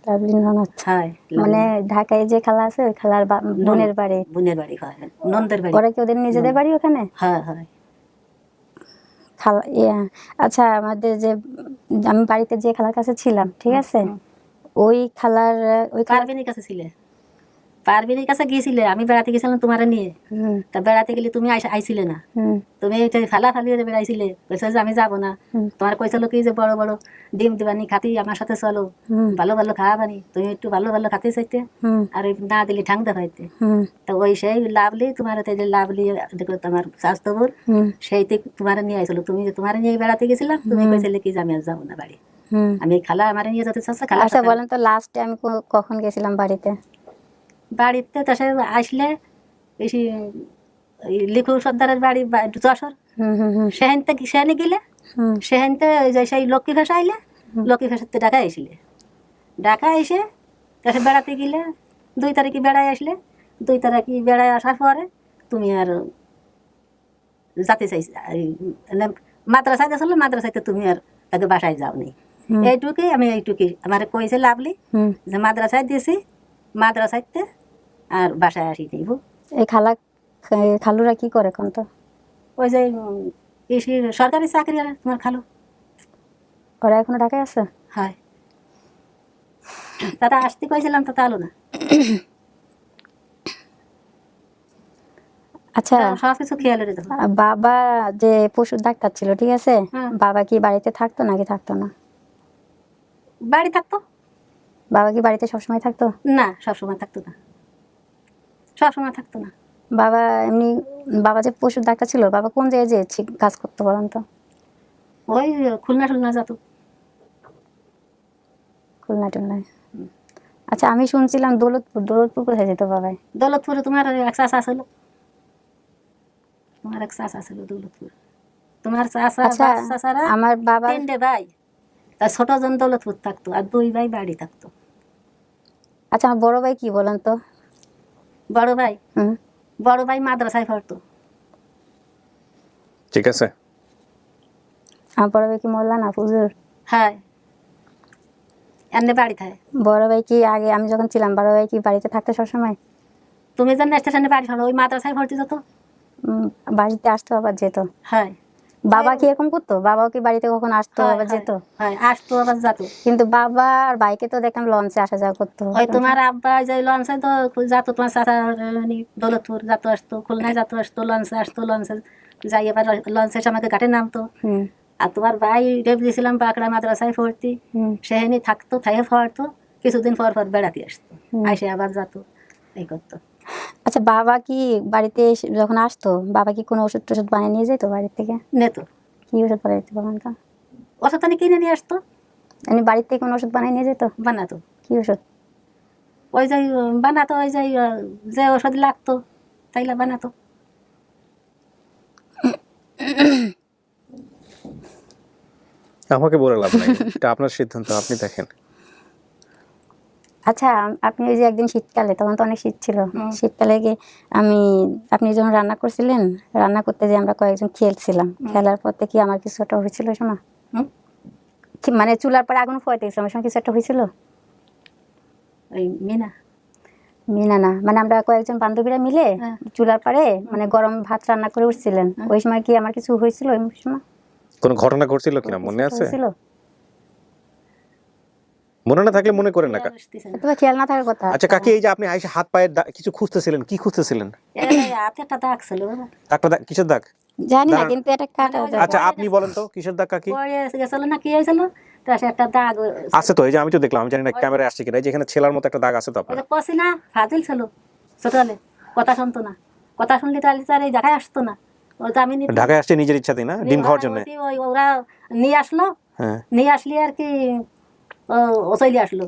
লাভলি ননদ?
হ্যাঁ
মানে ঢাকায় যে খালা আছে ওই খালার বোনের বাড়ি?
বোনের বাড়ি হয়, নন্দের বাড়ি।
ওরা কি ওদের নিজেদের বাড়ি ওখানে?
হ্যাঁ হ্যাঁ।
খালা আচ্ছা আমাদের যে আমি বাড়িতে যে খালার কাছে ছিলাম, ঠিক আছে, ওই খালার ওই
পারভিনের কাছে ছিলে? পারভিনের কাছে গিয়েছিলে? আমি বেড়াতে গেছিলাম তোমারে নিয়ে।
হুম
তা বেড়াতে গেলে তুমি আইছিলে না,
হুম
তুমি এটা ফালাফালি হয়ে বেড়াইছিলে, কইছে যে আমি যাবো না। তোমার কইছিল কি যে বড় বড় ডিম দিবানি খাতি, আমার সাথে চলো,
হুম
ভালো ভালো খাওয়াবানি, তুমি একটু ভালো ভালো খাতে চাইতে,
হুম
আর ওই না দিলে ঠাং দেখাইতে।
হুম
তো ওই সেই লাভলি তোমার যে লাভলি দেখো তোমার স্বাস্থ্যবর
হুম
সেইতে তোমার নিয়ে আইছিল, তুমি যে তোমার নিয়ে বেড়াতে গেছিলাম, তুমি কইছিলে কি যে আমি আর যাবো না বাড়ি,
হুম।
আমি খালা আমার নিয়ে যেতে চাচ্ছে। খালা
আচ্ছা বলেন তো লাস্টে আমি কখন গেছিলাম বাড়িতে?
বাড়িতে তো সে আসলে বেশি লিখু সর্দারের বাড়ি যশোর,
হুম হুম হুম
সেখান থেকে সেখানে গেলে,
হুম
সেখানতে ওই যে সেই লক্ষ্মী ভাষা আইলে, লক্ষ্মী ভাষাতে ঢাকা আইসলে, ঢাকা এসে তাকে বেড়াতে গেলে 2 তারিখে বেড়ায় আসলে, 2 তারিখে বেড়ায় আসার পরে তুমি আর যাতে চাইছি মাদ্রাসায় আসলে, মাদ্রাসাইতে তুমি আর তাকে বাসায় যাও নি। এইটুকুই আমি এইটুকুই আমার কইছে লাভলি
হুম।
যে মাদ্রাসায় দিয়েছি, মাদ্রাসাইতে আর বাসায় আসি নিব।
এই খালুরা কি করে এখন তো?
ওই যে সরকারি চাকরি আর তোমার খালো।
ওরা এখনো ঢাকায় আছে?
হয়। দাদা আসতে কইছিলাম তো আলো না।
আচ্ছা
সব কিছু খেয়াল রেখে দেবো।
বাবা যে পশুর ডাক্তার ছিল, ঠিক আছে,
হ্যাঁ।
বাবা কি বাড়িতে থাকতো নাকি থাকতো না?
বাড়ি থাকতো।
বাবা কি বাড়িতে সবসময় থাকতো?
না সবসময় থাকতো না, সবসময় থাকতো না।
বাবা এমনি, বাবা যে পশুর ডাক্তার ছিল, বাবা কোন জায়গায় যে কাজ করতো বলেন তো?
ওই খুলনা টুলনা যেত।
খুলনা টুলনায়। আচ্ছা আমি শুনছিলাম দৌলতপুর কোথায় যেত বাবাই?
দৌলতপুরে তোমার এক চাষা ছিল, তোমার এক চাষা ছিল দৌলতপুর, তোমার চাষা
আচ্ছা
চাষারা
আমার বাবা,
3টে ভাই, তার ছোট জন দৌলতপুর থাকতো আর 2 ভাই বাড়ি থাকতো।
আচ্ছা আমার বড় ভাই কি বলেন তো?
বড় ভাই,
হুম,
বড় ভাই মাদ্রাসায় পড়তো।
ঠিক আছে।
আমার বড় ভাই কি মোল্লা না হুজুর?
হ্যাঁ, এমনি বাড়ি থাকে।
বড় ভাই কি আগে আমি যখন ছিলাম বড় ভাই কি বাড়িতে থাকতো সবসময়?
তুমি যেন স্টেশনে বাড়ি শোনো, ওই মাদ্রাসায় ভর্তি যেত।
বাড়িতে আসতো আবার যেত?
হ্যাঁ।
বাবা কি এরকম করতো? বাবাও কি বাড়িতে কখন আসতো আবার যেত?
হ্যাঁ, আসতো আবার যেত।
কিন্তু বাবা আর ভাইকে তো দেখতাম লঞ্চে আসা যাওয়া করতো।
ওই তোমার আব্বা যে লঞ্চে তো যেত, তোমার চাচা দৌলতপুর যেত আসতো, খুলনায় যেত আসতো, লঞ্চে আসতো, লঞ্চে যাই এবার লঞ্চে এসে আমাকে ঘাটে নামতো।
হুম
আর তোমার ভাই রেপ দিয়েছিলাম বাঁকড়া মাদ্রাসায় ভর্তি,
হুম
সেখানে থাকতো, থাকে পড়তো, কিছুদিন পর পর বেড়াতে আসতো, আসে আবার যেত, এই করতো।
আচ্ছা বাবা কি বাড়িতে যখন আসতো বাবা কি কোনো ওষুধ টষুধ বানিয়ে নিয়ে যেত বাড়ি থেকে?
নেত
কি ওষুধ বানিয়ে যেত বলেন তো?
ওষুধ আনি কিনে নিয়ে আসতো,
এমনি বাড়ির থেকে কোনো ওষুধ বানিয়ে নিয়ে যেত?
বানাতো।
কি ওষুধ?
ওই যে বানাতো, ওই যে ওষুধ লাগতো তাইলে বানাতো।
আমাকে বলে লাভ নাই, এটা আপনার সিদ্ধান্ত, আপনি দেখেন।
আচ্ছা আপনি ওই যে একদিন শীতকালে, তখন তো অনেক শীত ছিল, শীতকালে গিয়ে আপনি যখন রান্না করছিলেন, রান্না করতে যে আমরা কয়েকজন খেলছিলাম, খেলার পর থেকে আমার কিছু একটা হয়েছিল ওই সময়?
হুম?
মানে চুলার পরে আগুন ফুয়াইতে গেছিলাম, ওই সময় কিছু একটা হয়েছিল?
ওই মিনা,
মিনা না, মানে আমরা কয়েকজন বান্ধবীরা মিলে
হ্যাঁ।
চুলার পারে মানে গরম ভাত রান্না করে উঠছিলেন, ওই সময় কি আমার কিছু হয়েছিল? ওই সময়
কোনো ঘটনা ঘটছিল কিনা মনে আছে?
হয়েছিল?
মনে না থাকলে মনে করেন না।
তোমার খেয়াল না থাকার কথা।
আচ্ছা কাকি, এই যে আপনি আইসা হাত পায়ের কিছু খুঁজতেছিলেন, কি খুঁজতেছিলেন?
হাতে একটা দাগ ছিল বাবা।
কিসের দাগ?
জানি না
দাঁড়ান।
কিন্তু এটা কাটা যায়।
আচ্ছা আপনি বলেন তো কিসের দাগ কাকি?
পড়ে গেছিল না, কি হয়েছিল, তা সে একটা দাগ,
আছে তো, এই যে আমি তো দেখলাম, আমি জানি না ক্যামেরায় আসছে কিনা, এই যে এখানে ছেলার মতো একটা দাগ আছে তো
ওই
আপনার।
যে কষি না, ফাজিল ছিল ছোটবেলে, কথা শুনতো না, কথা শুনলে তাহলে তার এই জায়গায় আসতো না। ওই তো আমি
ঢাকায় আসছে নিজের ইচ্ছাতেই না, ডিম খাওয়ার জন্য?
ওরা নিয়ে আসলো,
হ্যাঁ।
নিয়ে আসলি আর কি ও চলে আসলো।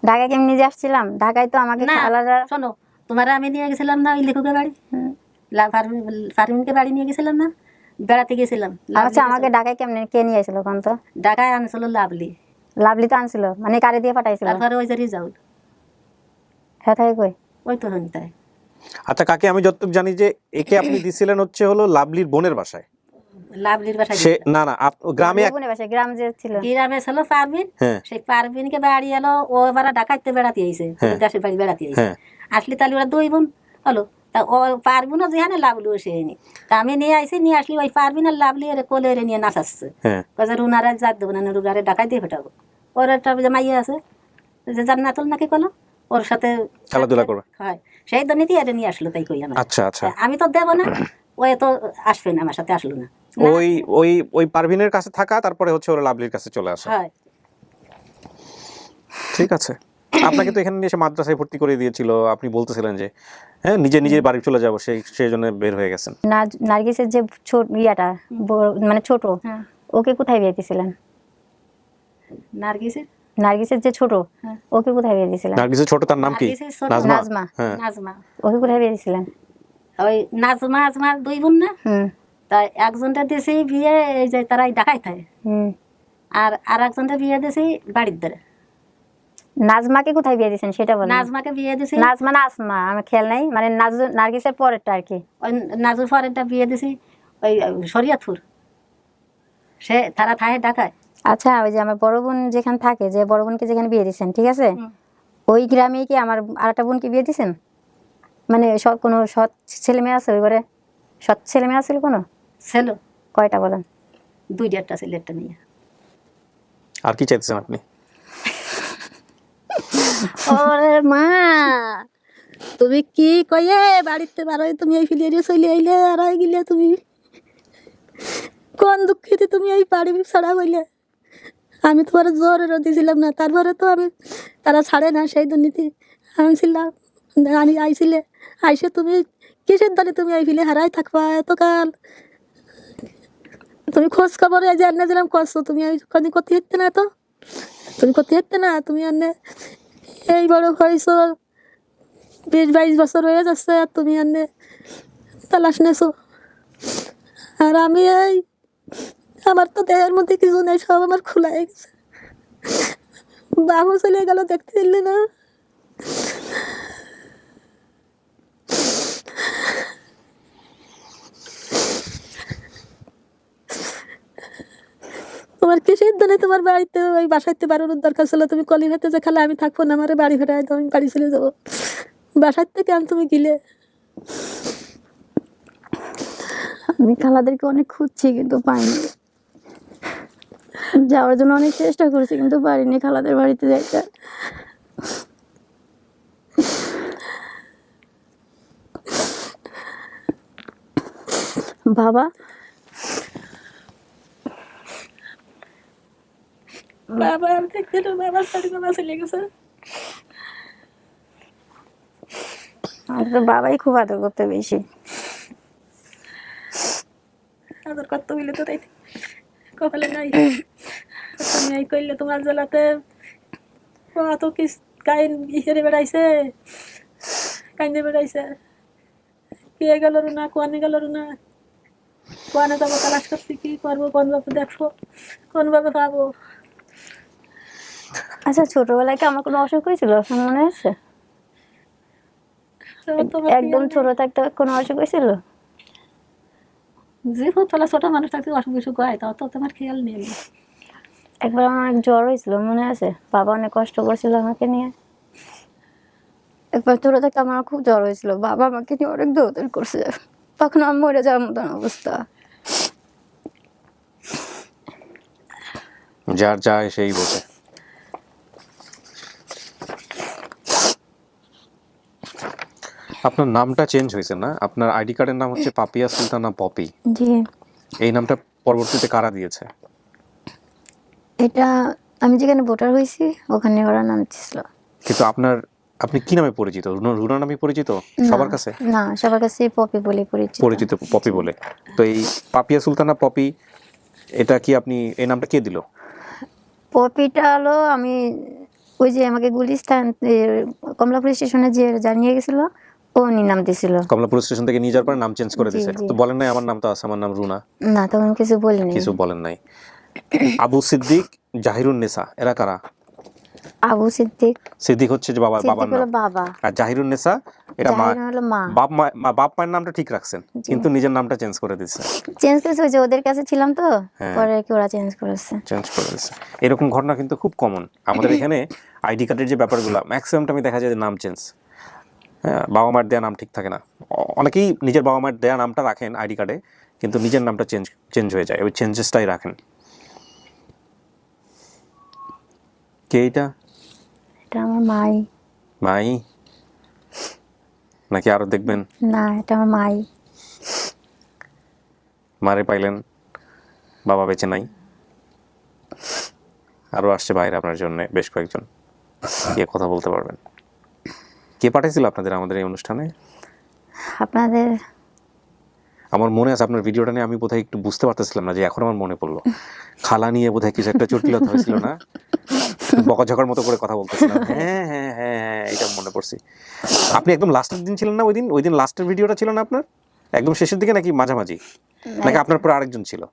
ঢাকায় কেমনি নিজে আসছিলাম? ঢাকায় তো আমাকে
না
খালারা
শোনো, তোমার আমি নিয়ে গেছিলাম না ওই লেখকের বাড়ি, ফারমিনকে বাড়ি নিয়ে গেছিলাম না, বেড়াতে গেছিলাম।
আচ্ছা আমাকে ঢাকায় কেমনে কে নিয়ে আসছিল কোন তো?
ঢাকায় আনছিল লাভলি,
লাভলি তো আনছিল, মানে কারে দিয়ে পাঠাইছিল?
তারপরে ওই যে রিজাউল,
হ্যাঁ তাই কই?
ওই তো হনিতায়।
আচ্ছা কাকি, আমি যতটুকু জানি যে একে আপনি দিছিলেন হচ্ছে হলো লাভলির বোনের বাসায়।
লাভলির বাসায়
সে না না গ্রামে
বোনের বাসায়, গ্রাম যে ছিল।
গ্রামে ছিল পারবিন,
হ্যাঁ।
সেই পারবিনকে বাড়ি এলো, ও এবার ঢাকাইতে বেড়াতে আইছে, দেশের বাড়ি বেড়াতে আইছে,
হ্যাঁ।
আসলি তাহলে ওরা 2 বোন হলো, তা ও পারবিনও যেখানে লাভলিও সেখানে, তা আমি নিয়ে আইছি, নিয়ে আসলি ওই পারবিন আর লাভলি এর কোলে এর নিয়ে নাচাচ্ছে,
হ্যাঁ।
কাজে রুনারা যাত দেবো না, রুনারে ঢাকাই দিয়ে ফেটাবো, ওর একটা যে মাইয়া আছে যে জান্নাতুল নাকি কলো, ওর সাথে
খেলাধুলা করবে।
হয়, সেই দুর্নীতি এটা নিয়ে আসলো, তাই কই আমার।
আচ্ছা আচ্ছা।
আমি তো দেবো না, ও তো আসবে না, আমার সাথে আসলো না।
ওই ওই ওই পারভিনের কাছে থাকা, তারপরে হচ্ছে ওরা লাভলির কাছে চলে আসা।
হয়,
ঠিক আছে। আপনাকে তো এখানে এসে মাদ্রাসায় ভর্তি করে দিয়েছিল, আপনি বলতেছিলেন যে হ্যাঁ নিজে বাড়ি চলে যাবো, সেই জন্য বের হয়ে গেছেন।
নার্গিসের যে ছোট ইয়াটা মানে ছোট,
হ্যাঁ।
ওকে কোথায় বিয়ে দিয়েছিলেন?
নার্গিসের,
নার্গিসের যে ছোট,
হ্যাঁ।
ওকে কোথায় বিয়ে দিয়েছিলেন?
নার্গিসের ছোট, তার নাম কি?
নার্গিসের ছোট
নাজমা।
নাজমা।
হ্যাঁ।
নাজমা,
ওকে কোথায় বিয়ে দিয়েছিলেন?
ওই নাজমা আজমার 2 বোন না,
হুম
তাই একজনটা দেশে বিয়ে, এই যে তারাই ঢাকায় থাকে,
হুম।
আর একজনটা বিয়ে দিয়েছে বাড়ির দ্বারা।
নাজমাকে কোথায় বিয়ে দিয়েছেন সেটা বলেন।
নাজমাকে বিয়ে দিয়েছে,
নাজমা না আসমা, আমার খেয়াল নাই, মানে নার্গিসের পরেরটা আর কি।
ওই নাজুর ফরেনটা বিয়ে দিয়েছি ওই শরিয়াতপুর, সে তারা থাকে ঢাকায়।
আচ্ছা ওই যে আমার বড় বোন যেখানে থাকে, যে বড় বোনকে যেখানে বিয়ে দিয়েছেন, ঠিক আছে, ওই গ্রামে কি আমার আরেকটা বোনকে বিয়ে দিয়েছেন? মানে কোনো সৎ ছেলে মেয়ে আছে ওই ঘরে? সৎ ছেলে মেয়ে আছে কোনো?
ছিল
কয়টা বলেন?
2টা ছিল, একটা নিয়ে।
আর কি চাইতেছেন আপনি?
ওরে মা, তুমি কি কইয়ে বাড়িতে বারোই তুমি এই ফিলিয়ে চলে আইলে, আর গিলে তুমি কোন দুঃখিতে তুমি এই বাড়ি ছাড়া হইলে? আমি তোমার জোরে দিয়েছিলাম না, তারপরে তো তারা ছাড়ে না, সেই দুর্নীতি আনছিলাম, আনি আইছিলে, আইসে তুমি কিসের দলে তুমি এই ফিলে হারাই থাকবা এতকাল? তুমি খোঁজ খবর এই যে আনে দিলাম করছো, তুমি কোনদিন করতে হচ্ছে না, তো তুমি করতে হচ্ছে না, তুমি আনে এই বড় হয়েছ, 20-22 বছর হয়ে যাচ্ছে, আর তুমি এনে তালাশ নেছো। আর আমি এই আমার তো দেহের মধ্যে কিছু নেই, সব আমার খোলা হয়ে গেছে। বাবু চলে গেল, দেখতে দিলি না। তোমার কি সিদ্ধান্ত? তোমার বাড়িতে ওই বাসাইতে বাড়ানোর দরকার ছিল। তুমি কলির হাতে যে খালে আমি থাকবো না, আমার বাড়ি ফেরাই দাও, আমি বাড়ি চলে যাবো। বাসার থেকে আন তুমি গিলে।
আমি খালাদেরকে অনেক খুঁজছি কিন্তু পাইনি, যাওয়ার জন্য অনেক চেষ্টা করছি কিন্তু পারিনি খালাদের বাড়িতে যাইতে। বাবা
বাবা আমি দেখতে তো বাবার সাথে বাবা চলে গেছে।
আর তো বাবাই খুব আদর করতে বেশি।
আদর করতে হইলে তো তাই কপালে নাই। তুমি এই করলে তোমার জেলাতে কত কি কাইন হিসেবে বেড়াইছে, কাইন্দে বেড়াইছে। কে গেল না, কোয়ানে গেল না, কোয়ানে যাবো তালাশ করছি, কি করবো, কোন ভাবে দেখবো, কোন ভাবে পাবো।
আচ্ছা, ছোটবেলায় কি আমার কোনো অসুখ হয়েছিল আপনার মনে আছে? একদম ছোট থাকতে কোনো অসুখ হয়েছিল?
জীবন চলা ছোট মানুষ থাকতে অসুখ বিসুখ হয়, তাও তো তোমার খেয়াল নেই।
একবার আমার অনেক জ্বর হয়েছিল মনে আছে, বাবা অনেক কষ্ট করছিল আমাকে নিয়ে। একবার ছোট থাকতে আমার খুব জ্বর হয়েছিল, বাবা আমাকে নিয়ে অনেক দৌড় করছে, তখন আমি মরে যাওয়ার মতন অবস্থা।
যার যায় সেই বোঝে। আপনার নামটা চেঞ্জ হয়েছে না? আপনার আইডি কার্ডের নাম হচ্ছে পাপিয়া সুলতানা পপি।
জি,
এই নামটা পরবর্তীতে কারা দিয়েছে?
এটা আমি যেখানে ভোটার হয়েছি ওখানে ওরা নাম ছিল।
কিন্তু আপনি কি নামে পরিচিত? রুনা নামে পরিচিত সবার কাছে?
না, সবার কাছে পপি বলে
পরিচিত পপি বলে। তো এই পাপিয়া সুলতানা পপি, এটা কি আপনি, এই নামটা কে দিল?
পপিটা হলো আমি ওই যে আমাকে গুলিস্তান কমলাপুর স্টেশনে যে জানিয়ে গেছিল উনি নাম দিছিল।
কমলাপুর স্টেশন থেকে নিয়ে যাওয়ার পর নাম চেঞ্জ করে
জি,
দিয়েছে।
জি।
তো বলেন নাই আমার নাম তো আছে, আমার নাম রুনা?
না, তখন কিছু বলিনি।
কিছু বলেন নাই। আবু সিদ্দিক, জাহিরুন নেসা, এরা কারা?
আবু সিদ্দিক,
সিদ্দিক হচ্ছে যে বাবার
সিদ্দিক হলো
নাম,
বাবা,
আর জাহিরুন নেসা এটা মা।
জাহির হলো মা।
বাপ মায়ের নামটা ঠিক রাখছেন, কিন্তু নিজের নামটা চেঞ্জ করে দিচ্ছে।
চেঞ্জ করেছে ওই যে ওদের কাছে ছিলাম তো,
হ্যাঁ।
পরে কি ওরা চেঞ্জ করেছে।
চেঞ্জ করে দিচ্ছে। এরকম ঘটনা কিন্তু খুব কমন আমাদের এখানে। আইডি কার্ডের যে ব্যাপারগুলো ম্যাক্সিমামটা আমি দেখা যায় যে নাম চেঞ্জ। হ্যাঁ, বাবা মায়ের দেওয়া নাম ঠিক থাকে না। অনেকেই নিজের বাবা মায়ের দেওয়া নামটা রাখেন আইডি কার্ডে, কিন্তু নিজের নামটা চেঞ্জ হয়ে যায়, ওই চেঞ্জেসটাই রাখেন। কে এটা?
এটা আমার মাই।
মাই নাকি আরো দেখবেন?
না, এটা আমার মাই।
মারে পাইলেন, বাবা বেঁচে নাই। আরো আসছে বাইরে আপনার জন্য বেশ কয়েকজন, গিয়ে কথা বলতে পারবেন। কে পাঠাইছিল আপনাদের আমাদের এই অনুষ্ঠানে?
আপনাদের
আমার মনে আছে আপনার ভিডিওটা নিয়ে আমি বোধহয় একটু বুঝতে পারতেছিলাম না, যে এখন আমার মনে পড়লো। খালা নিয়ে বোধহয় কিছু একটা জটিলতা হয়েছিল না? বকাঝকার মতো করে কথা বলতেছিলাম। হ্যাঁ হ্যাঁ হ্যাঁ হ্যাঁ, এটা মনে পড়ছি। আপনি একদম লাস্টের দিন ছিলেন না ওই দিন লাস্টের ভিডিওটা ছিল না আপনার? একদম শেষের দিকে নাকি মাঝামাঝি, নাকি আপনার পরে আরেকজন ছিল?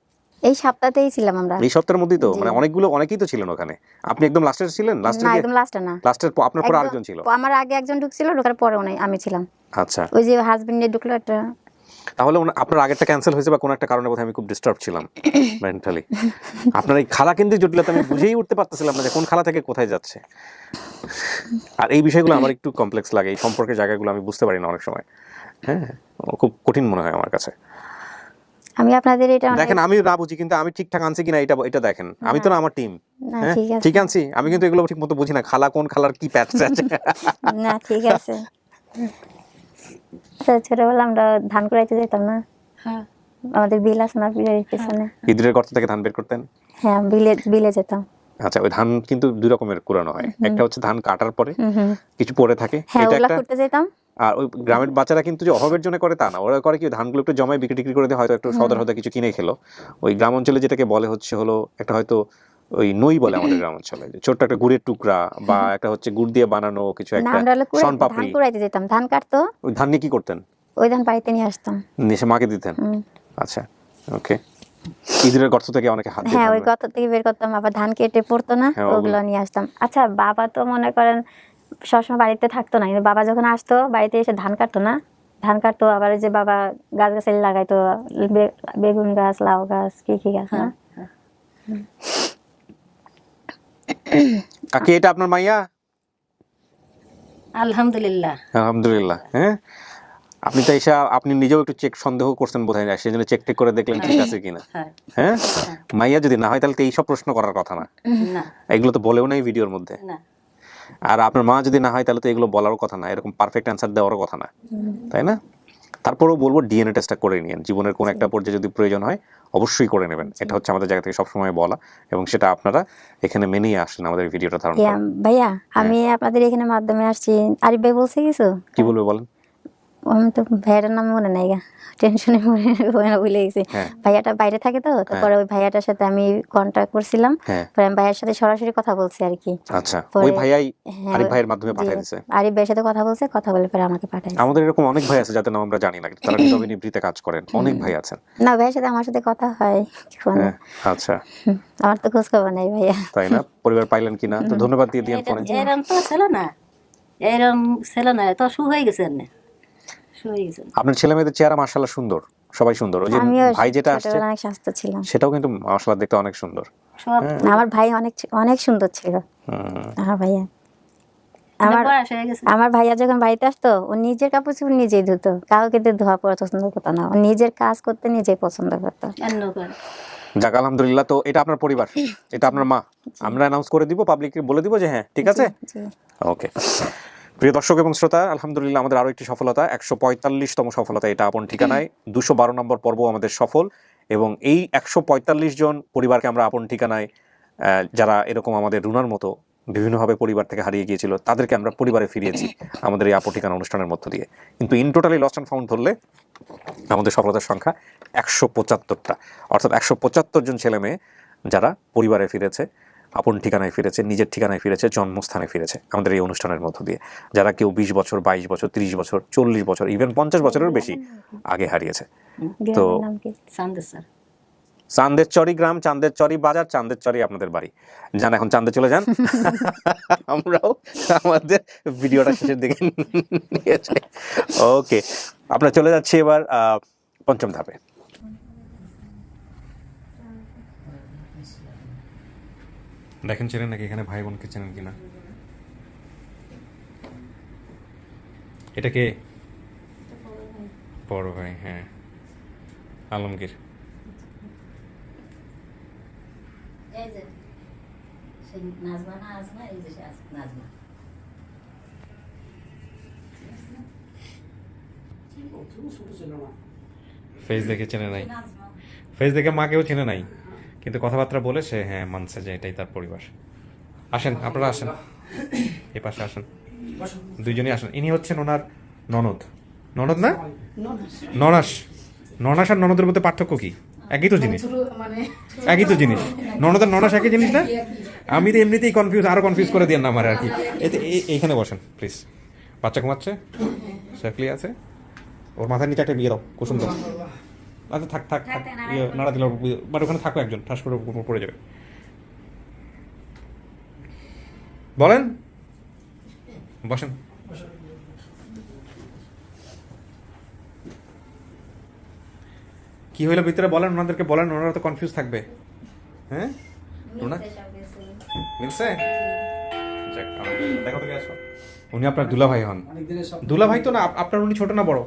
এই সপ্তাহতেই ছিলাম আমরা।
এই সপ্তাহের মধ্যেই তো, মানে অনেকেই তো ছিলেন ওখানে। আপনি একদম লাস্টের ছিলেন?
না, একদম লাস্টে না,
লাস্টের আপনার পরে আরেকজন ছিল?
আমার আগে একজন ঢুকছিল, ঢোকার পরেও নাই, আমি ছিলাম।
আচ্ছা,
ওই যে হাজবেন্ড নিয়ে ঢুকলো একটা।
তাহলে আপনার আগেরটা ক্যান্সেল হয়েছে বা কোনো একটা কারণে বোধহয় আমি খুব ডিস্টার্ব ছিলাম মেন্টালি। আপনার এই খালা কেন্দ্রিক জটিলতা আমি বুঝেই উঠতে পারতেছিলাম না যে কোন খালা থেকে কোথায় যাচ্ছে। আর এই বিষয়গুলো আমার একটু কমপ্লেক্স লাগে, এই সম্পর্কের জায়গাগুলো আমি বুঝতে পারি না অনেক সময়। হ্যাঁ, খুব কঠিন মনে হয় আমার কাছে।
আমি আপনাদের এটা
দেখেন, আমি না বুঝি কিন্তু আমি ঠিকঠাক আনছি কিনা এটা দেখেন। আমি তো না, আমার টিম।
না,
হ্যাঁ,
ঠিক আছে।
ঠিক আনছি আমি, কিন্তু এগুলো ঠিক মতো বুঝি না। খালা কোন খালার কি প্যাচ আছে।
না, ঠিক আছে। ছোটবেলা আমরা ধান কুড়াইতে যেতাম না,
হ্যাঁ,
আমাদের বিল আছে না বিলের পেছনে।
ইঁদুরের গর্ত থেকে ধান বের করতেন?
হ্যাঁ, বিলে যেতাম।
আচ্ছা, ওই ধান কিন্তু দুই রকমের কুড়ানো হয়। একটা হচ্ছে ধান কাটার পরে কিছু পড়ে থাকে,
হ্যাঁ,
এটা
ওগুলা
একটা।
করতে যেতাম।
আর ওই গ্রামের বাচ্চারা কিন্তু যে অভাবের জন্য করে তা না, ওরা করে কি ধানগুলো একটু জমায় বিক্রি করে দিয়ে হয়তো একটু সদর হয়তো কিছু কিনে খেলো। ওই গ্রাম অঞ্চলে যেটাকে বলে হচ্ছে হলো একটা হয়তো ওই নই বলে আমাদের গ্রাম অঞ্চলে, যে ছোট্ট একটা গুড়ের টুকরা বা একটা হচ্ছে গুড় দিয়ে বানানো কিছু
না
একটা
আমরা হলো
শন
ধান
পাপড়ি।
কুড়াইতে যেতাম, ধান কাটতো,
ওই ধান নিয়ে কি করতেন?
ওই ধান বাড়িতে নিয়ে আসতাম।
এসে মাকে দিতেন? আচ্ছা, ওকে। ইঁদুরের গর্ত থেকে অনেকে হাত দিয়ে
হ্যাঁ,
ধান
ওই গত থেকে বের করতাম, আবার ধান কেটে পড়তো না,
হ্যাঁ,
ওগুলো নিয়ে আসতাম। আচ্ছা, বাবা তো মনে করেন সবসময় বাড়িতে থাকতো না, কিন্তু বাবা যখন আসতো বাড়িতে এসে ধান কাটতো না, ধান কাটতো, আবার ওই যে বাবা গাছ গাছালি লাগাইতো, বেগুন গাছ, লাউ গাছ, কি কি গাছ না।
কাকি, এটা আপনার মাইয়া?
আলহামদুলিল্লাহ।
আলহামদুলিল্লাহ। হ্যাঁ, আপনি তো এসে আপনি নিজেও একটু চেক সন্দেহ করছেন বোধ হয়, না সেজন্য চেক টেক করে দেখলেন ঠিক আছে কিনা। হ্যাঁ, মাইয়া যদি না হয় তাহলে তো এইসব প্রশ্ন করার কথা না, এগুলো তো বলেও নাই ভিডিওর মধ্যে। আর আপনার মা যদি না হয় তাহলে তো এগুলো বলারও কথা না, এরকম পারফেক্ট অ্যান্সার দেওয়ারও কথা না, তাই না? তারপরেও বলবো ডিএনএ টেস্টটা করে নিন, জীবনের কোন একটা পর্যায়ে যদি প্রয়োজন হয় অবশ্যই করে নেবেন। এটা হচ্ছে আমাদের জায়গা থেকে সবসময় বলা, এবং সেটা আপনারা এখানে মেনেই আসেন আমাদের ভিডিওটা ধারণ করেন।
ভাইয়া, আমি আপনাদের এখানে মাধ্যমে আসছি, আরিফ ভাই বলছে কিছু,
কি বলবে বলেন?
আমি তো ভাইয়াটার নাম মনে নাই, টেনশনে ভুলে গেছি। ভাইয়াটা বাইরে থাকে তো, তারপরে ওই ভাইয়াটার সাথে আমি কন্ট্যাক্ট করছিলাম, পরে আমি ভাইয়ার সাথে সরাসরি কথা বলছি আর কি।
আচ্ছা, ওই ভাইয়াই আরিফ ভাইয়ের মাধ্যমে পাঠিয়ে দিয়েছে।
আরিফ ভাইয়ের সাথে কথা বলছে, কথা বলে পরে আমাকে পাঠাইছে।
আমাদের এরকম অনেক ভাই আছে যাদের নাম আমরা জানি না, তারা নীরবে নিভৃতে কাজ করেন, অনেক ভাই আছেন।
না, ভাইয়ের সাথে আমার সাথে কথা হয় ফোনে।
আচ্ছা,
আমার তো খোঁজ খবর নাই ভাইয়া।
তাই না? পরিবার পাইলেন কিনা? তো ধন্যবাদ দিয়ে দিন ফোনে।
এরম তো ছিল না, এরম ছিল না, তো শু হয়ে গেছে না, শু হয়ে গেছে।
আপনার ছেলে মেয়েদের চেহারা মাশাআল্লাহ সুন্দর, সবাই সুন্দর। ওই যে
আমিও
ভাই যেটা আসছে
অনেক স্বাস্থ্য ছিলাম,
সেটাও কিন্তু মাশাআল্লাহ দেখতে অনেক সুন্দর।
আমার ভাই অনেক অনেক সুন্দর ছিল। আমার ভাইয়া, আমার ভাইয়া যখন বাড়িতে আসতো, ও নিজের কাপড় চোপড় নিজেই ধুতো, কাউকে দিয়ে ধোয়া পড়া পছন্দ করতো না, ও নিজের কাজ করতে নিজেই পছন্দ করতো।
যাক, আলহামদুলিল্লাহ। তো এটা আপনার পরিবার, এটা আপনার মা, আমরা অ্যানাউন্স করে দিব, পাবলিককে বলে দিব যে হ্যাঁ ঠিক আছে। ওকে, প্রিয় দর্শক এবং শ্রোতা, আলহামদুলিল্লাহ আমাদের আরো একটি সফলতা, 145তম সফলতা। এটা আপন ঠিকানায় 212 নম্বর পর্ব আমাদের সফল, এবং এই 145 জন পরিবারকে আমরা আপন ঠিকানায়, যারা এরকম আমাদের রুনার মতো বিভিন্নভাবে পরিবার থেকে হারিয়ে গিয়েছিল, তাদেরকে আমরা পরিবারে ফিরিয়েছি আমাদের এই আপন ঠিকানা অনুষ্ঠানের মধ্য দিয়ে। কিন্তু in totally lost and found ধরলে আমাদের সফলতার সংখ্যা 175টা, অর্থাৎ 175 জন ছেলে মেয়ে যারা পরিবারে ফিরেছে, আপন ঠিকানায় ফিরেছে, নিজের ঠিকানায় ফিরেছে, জন্মস্থানে ফিরেছে আমাদের এই অনুষ্ঠানের মধ্য দিয়ে। যারা কেউ 20 বছর, 22 বছর, 30 বছর, 40 বছর, ইভেন 50 বছরের বেশি আগে হারিয়েছে। তো চান্দের চরি গ্রাম, চান্দের চরি বাজার, চান্দের চরি আপনাদের বাড়ি। যান, এখন চান্দে চলে যান, আমরাও আমাদের ভিডিওটা শেষের দিকে নিয়ে যাই। ওকে, আমরা চলে যাচ্ছি এবার পঞ্চম ধাপে। দেখেন চেনেন নাকি এখানে ভাই বোনকে চেনেন কিনা। এটা কে? বড় ভাই, হ্যাঁ, আলমগীর। ফেস দেখে চেনে নাই, ফেস দেখে মাকেও চেনে নাই, কিন্তু কথাবার্তা বলে সে হ্যাঁ মানছে যে এটাই তার পরিবার। আসেন, আপনারা আসেন, এ পাশে আসেন, দুইজনই আসেন। ইনি হচ্ছেন ওনার ননদ। ননদ না, ননাস। ননাস আর ননদের মধ্যে পার্থক্য কি? একই তো জিনিস, একই তো জিনিস। ননদ আর ননাস একই জিনিস না? আমি তো এমনিতেই কনফিউজ, আরো কনফিউজ করে দিয়েন না আমার আর কি। এইখানে বসেন প্লিজ। বাচ্চা ঘুমাচ্ছে, সেফলি আছে, ওর মাথার নিচে একটা বিয়ে দাও, কুসুম দাও। আচ্ছা থাক থাক থাক, নাড়া দিল, বাট ওখানে থাকো, একজন ঠাস করে পড়ে যাবে। বলেন, বসেন। কি হইলো ভিতরে বলেন, ওনাদেরকে বলেন, ওনারা তো কনফিউজ থাকবে। হ্যাঁ, মিলছে? দেখো তো কে আসো। উনি আপনার দুলাভাই হন। দুলাভাই তো না আপনার, উনি ছোট না বড়?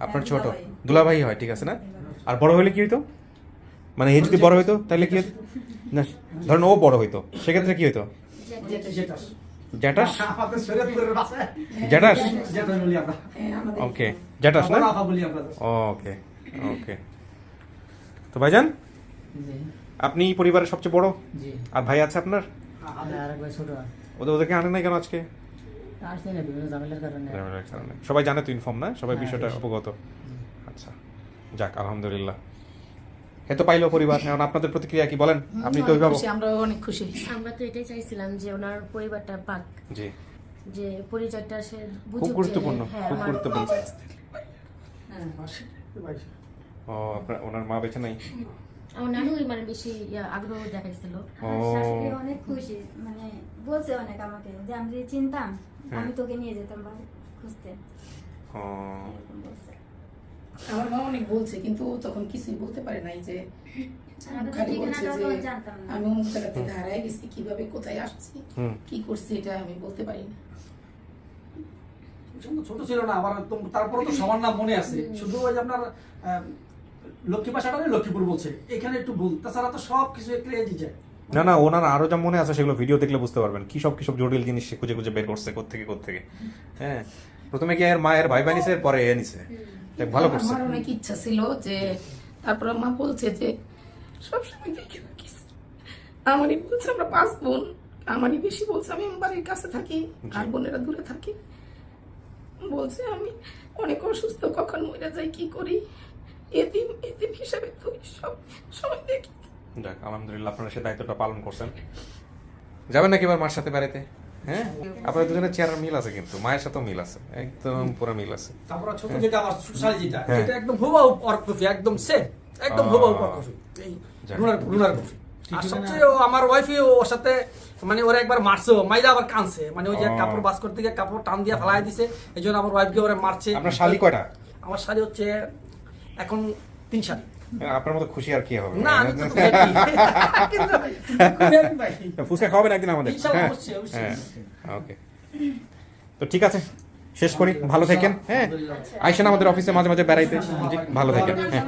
আপনার ছোট, দুলাভাই হয়, ঠিক আছে না? আর বড় হইলে কি হইতো? মানে এই যদি বড় হইতো তাহলে কি হইতো? না, ধরেন ও বড় হইতো, সেক্ষেত্রে কি হইতো? জ্যাঠাস, জ্যাঠাস, ওকে, জ্যাঠাস না? ওকে ওকে। তো ভাইজান, আপনি পরিবারের সবচেয়ে বড়, আর ভাই আছে আপনার? ওদেরকে আনেন নাই কেন আজকে? সবাই জানে তো, ইনফর্ম না, সবাই বিষয়টা অবগত। আচ্ছা, যাক আলহামদুলিল্লাহ। এ তো পাইলো পরিবার, এখন আপনাদের প্রতিক্রিয়া কি বলেন? আপনি তো
অনেক
অভিভাবক।
খুশি, আমরা অনেক খুশি।
আমরা তো এটাই চাইছিলাম যে ওনার পরিবারটা পাক,
জি,
যে পরিচয়টা সে বুঝুক
খুব
যে,
গুরুত্বপূর্ণ,
হ্যাঁ,
খুব
আমার
গুরুত্বপূর্ণ।
হ্যাঁ।
ও আপনার ওনার মা বেঁচে নাই?
আমার নানুই মানে বেশি আগ্রহ দেখাইছিল।
আমার শাশুড়ি অনেক খুশি, মানে বলছে অনেক আমাকে যে আমি যদি চিনতাম আমি তোকে নিয়ে যেতাম বাড়ি খুঁজতে,
ও,
এরকম বলছে।
আমার মা অনেক বলছে, কিন্তু ও তখন কিছুই বলতে পারে নাই, যে
আমি তো
খালি বলছে
ঠিকানাটাও
যে
তো জানতাম না।
আমি অমুক জায়গা থেকে হারাই গেছি, কিভাবে কোথায় আসছি,
হুম।
কি করছি, এটা আমি বলতে পারি না।
সুশান্ত ছোট ছিল না, আবার তারপরে তো সবার নাম মনে আছে, শুধু ওই যে আপনার লক্ষ্মী ভাষাটা লক্ষ্মীপুর বলছে, এখানে একটু ভুল, তাছাড়া তো সব কিছু একটু এগিয়ে যায়।
না না, ওনার আরো যা মনে আছে সেগুলো ভিডিও দেখলে বুঝতে পারবেন কি সব জটিল জিনিস সে খুঁজে খুঁজে বের করছে কোত্থেকে। হ্যাঁ, প্রথমে কি এর মায়ের ভাই বানিয়েছে, পরে এ নিছে। দেখ, ভালো করছে।
আমার অনেক ইচ্ছা ছিল যে, তারপর মা বলছে যে সবসময় দেখে রাখিস, আমারই বলছে আমরা 5 বোন, আমারই বেশি বলছে আমি আমার বাড়ির কাছে থাকি আর বোনেরা দূরে থাকি, বলছে আমি অনেক অসুস্থ, কখন মরে যাই, কি করি, এতিম হিসাবে তুই সব সময় দেখি।
যাক, আলহামদুলিল্লাহ আপনারা সে দায়িত্বটা পালন করছেন। যাবেন নাকি এবার মার সাথে বাড়িতে? হ্যাঁ, আপনাদের দুজনের চেহারার মিল আছে, কিন্তু মায়ের সাথেও মিল আছে, একদম পুরো মিল আছে।
তারপরে ছোট যেটা আমার শালি যেটা,
হ্যাঁ।
এটা একদম হুবাহু ওর কপি, একদম সেম, একদম হুবাহু ওর কপি, এই
যাক।
রুনার কপি। আর সবচেয়ে ও আমার ওয়াইফই ওর সাথে মানে ওরা একবার মারছে, মাইরা আবার কানছে, মানে ওই যে
ও।
কাপড় বাস করতে গিয়ে কাপড় টান দিয়ে ফেলাই দিছে, এই জন্য আমার ওয়াইফকে ওরা মারছে।
আপনার শালি কয়টা?
আমার শালি হচ্ছে এখন 3 শালি।
আপনার মতো খুশি আর কি হবে?
না আমি তো happy।
ফুচকা খাওয়াবেন একদিন আমাদের?
ইনশাআল্লাহ,
হ্যাঁ,
অবশ্যই, অবশ্যই।
হ্যাঁ, ওকে। তো ঠিক আছে, শেষ করি, ভালো থাকেন। হ্যাঁ, আইসেন আমাদের অফিসে মাঝে মাঝে বেড়াইতে। জি, ভালো থাকেন। হ্যাঁ।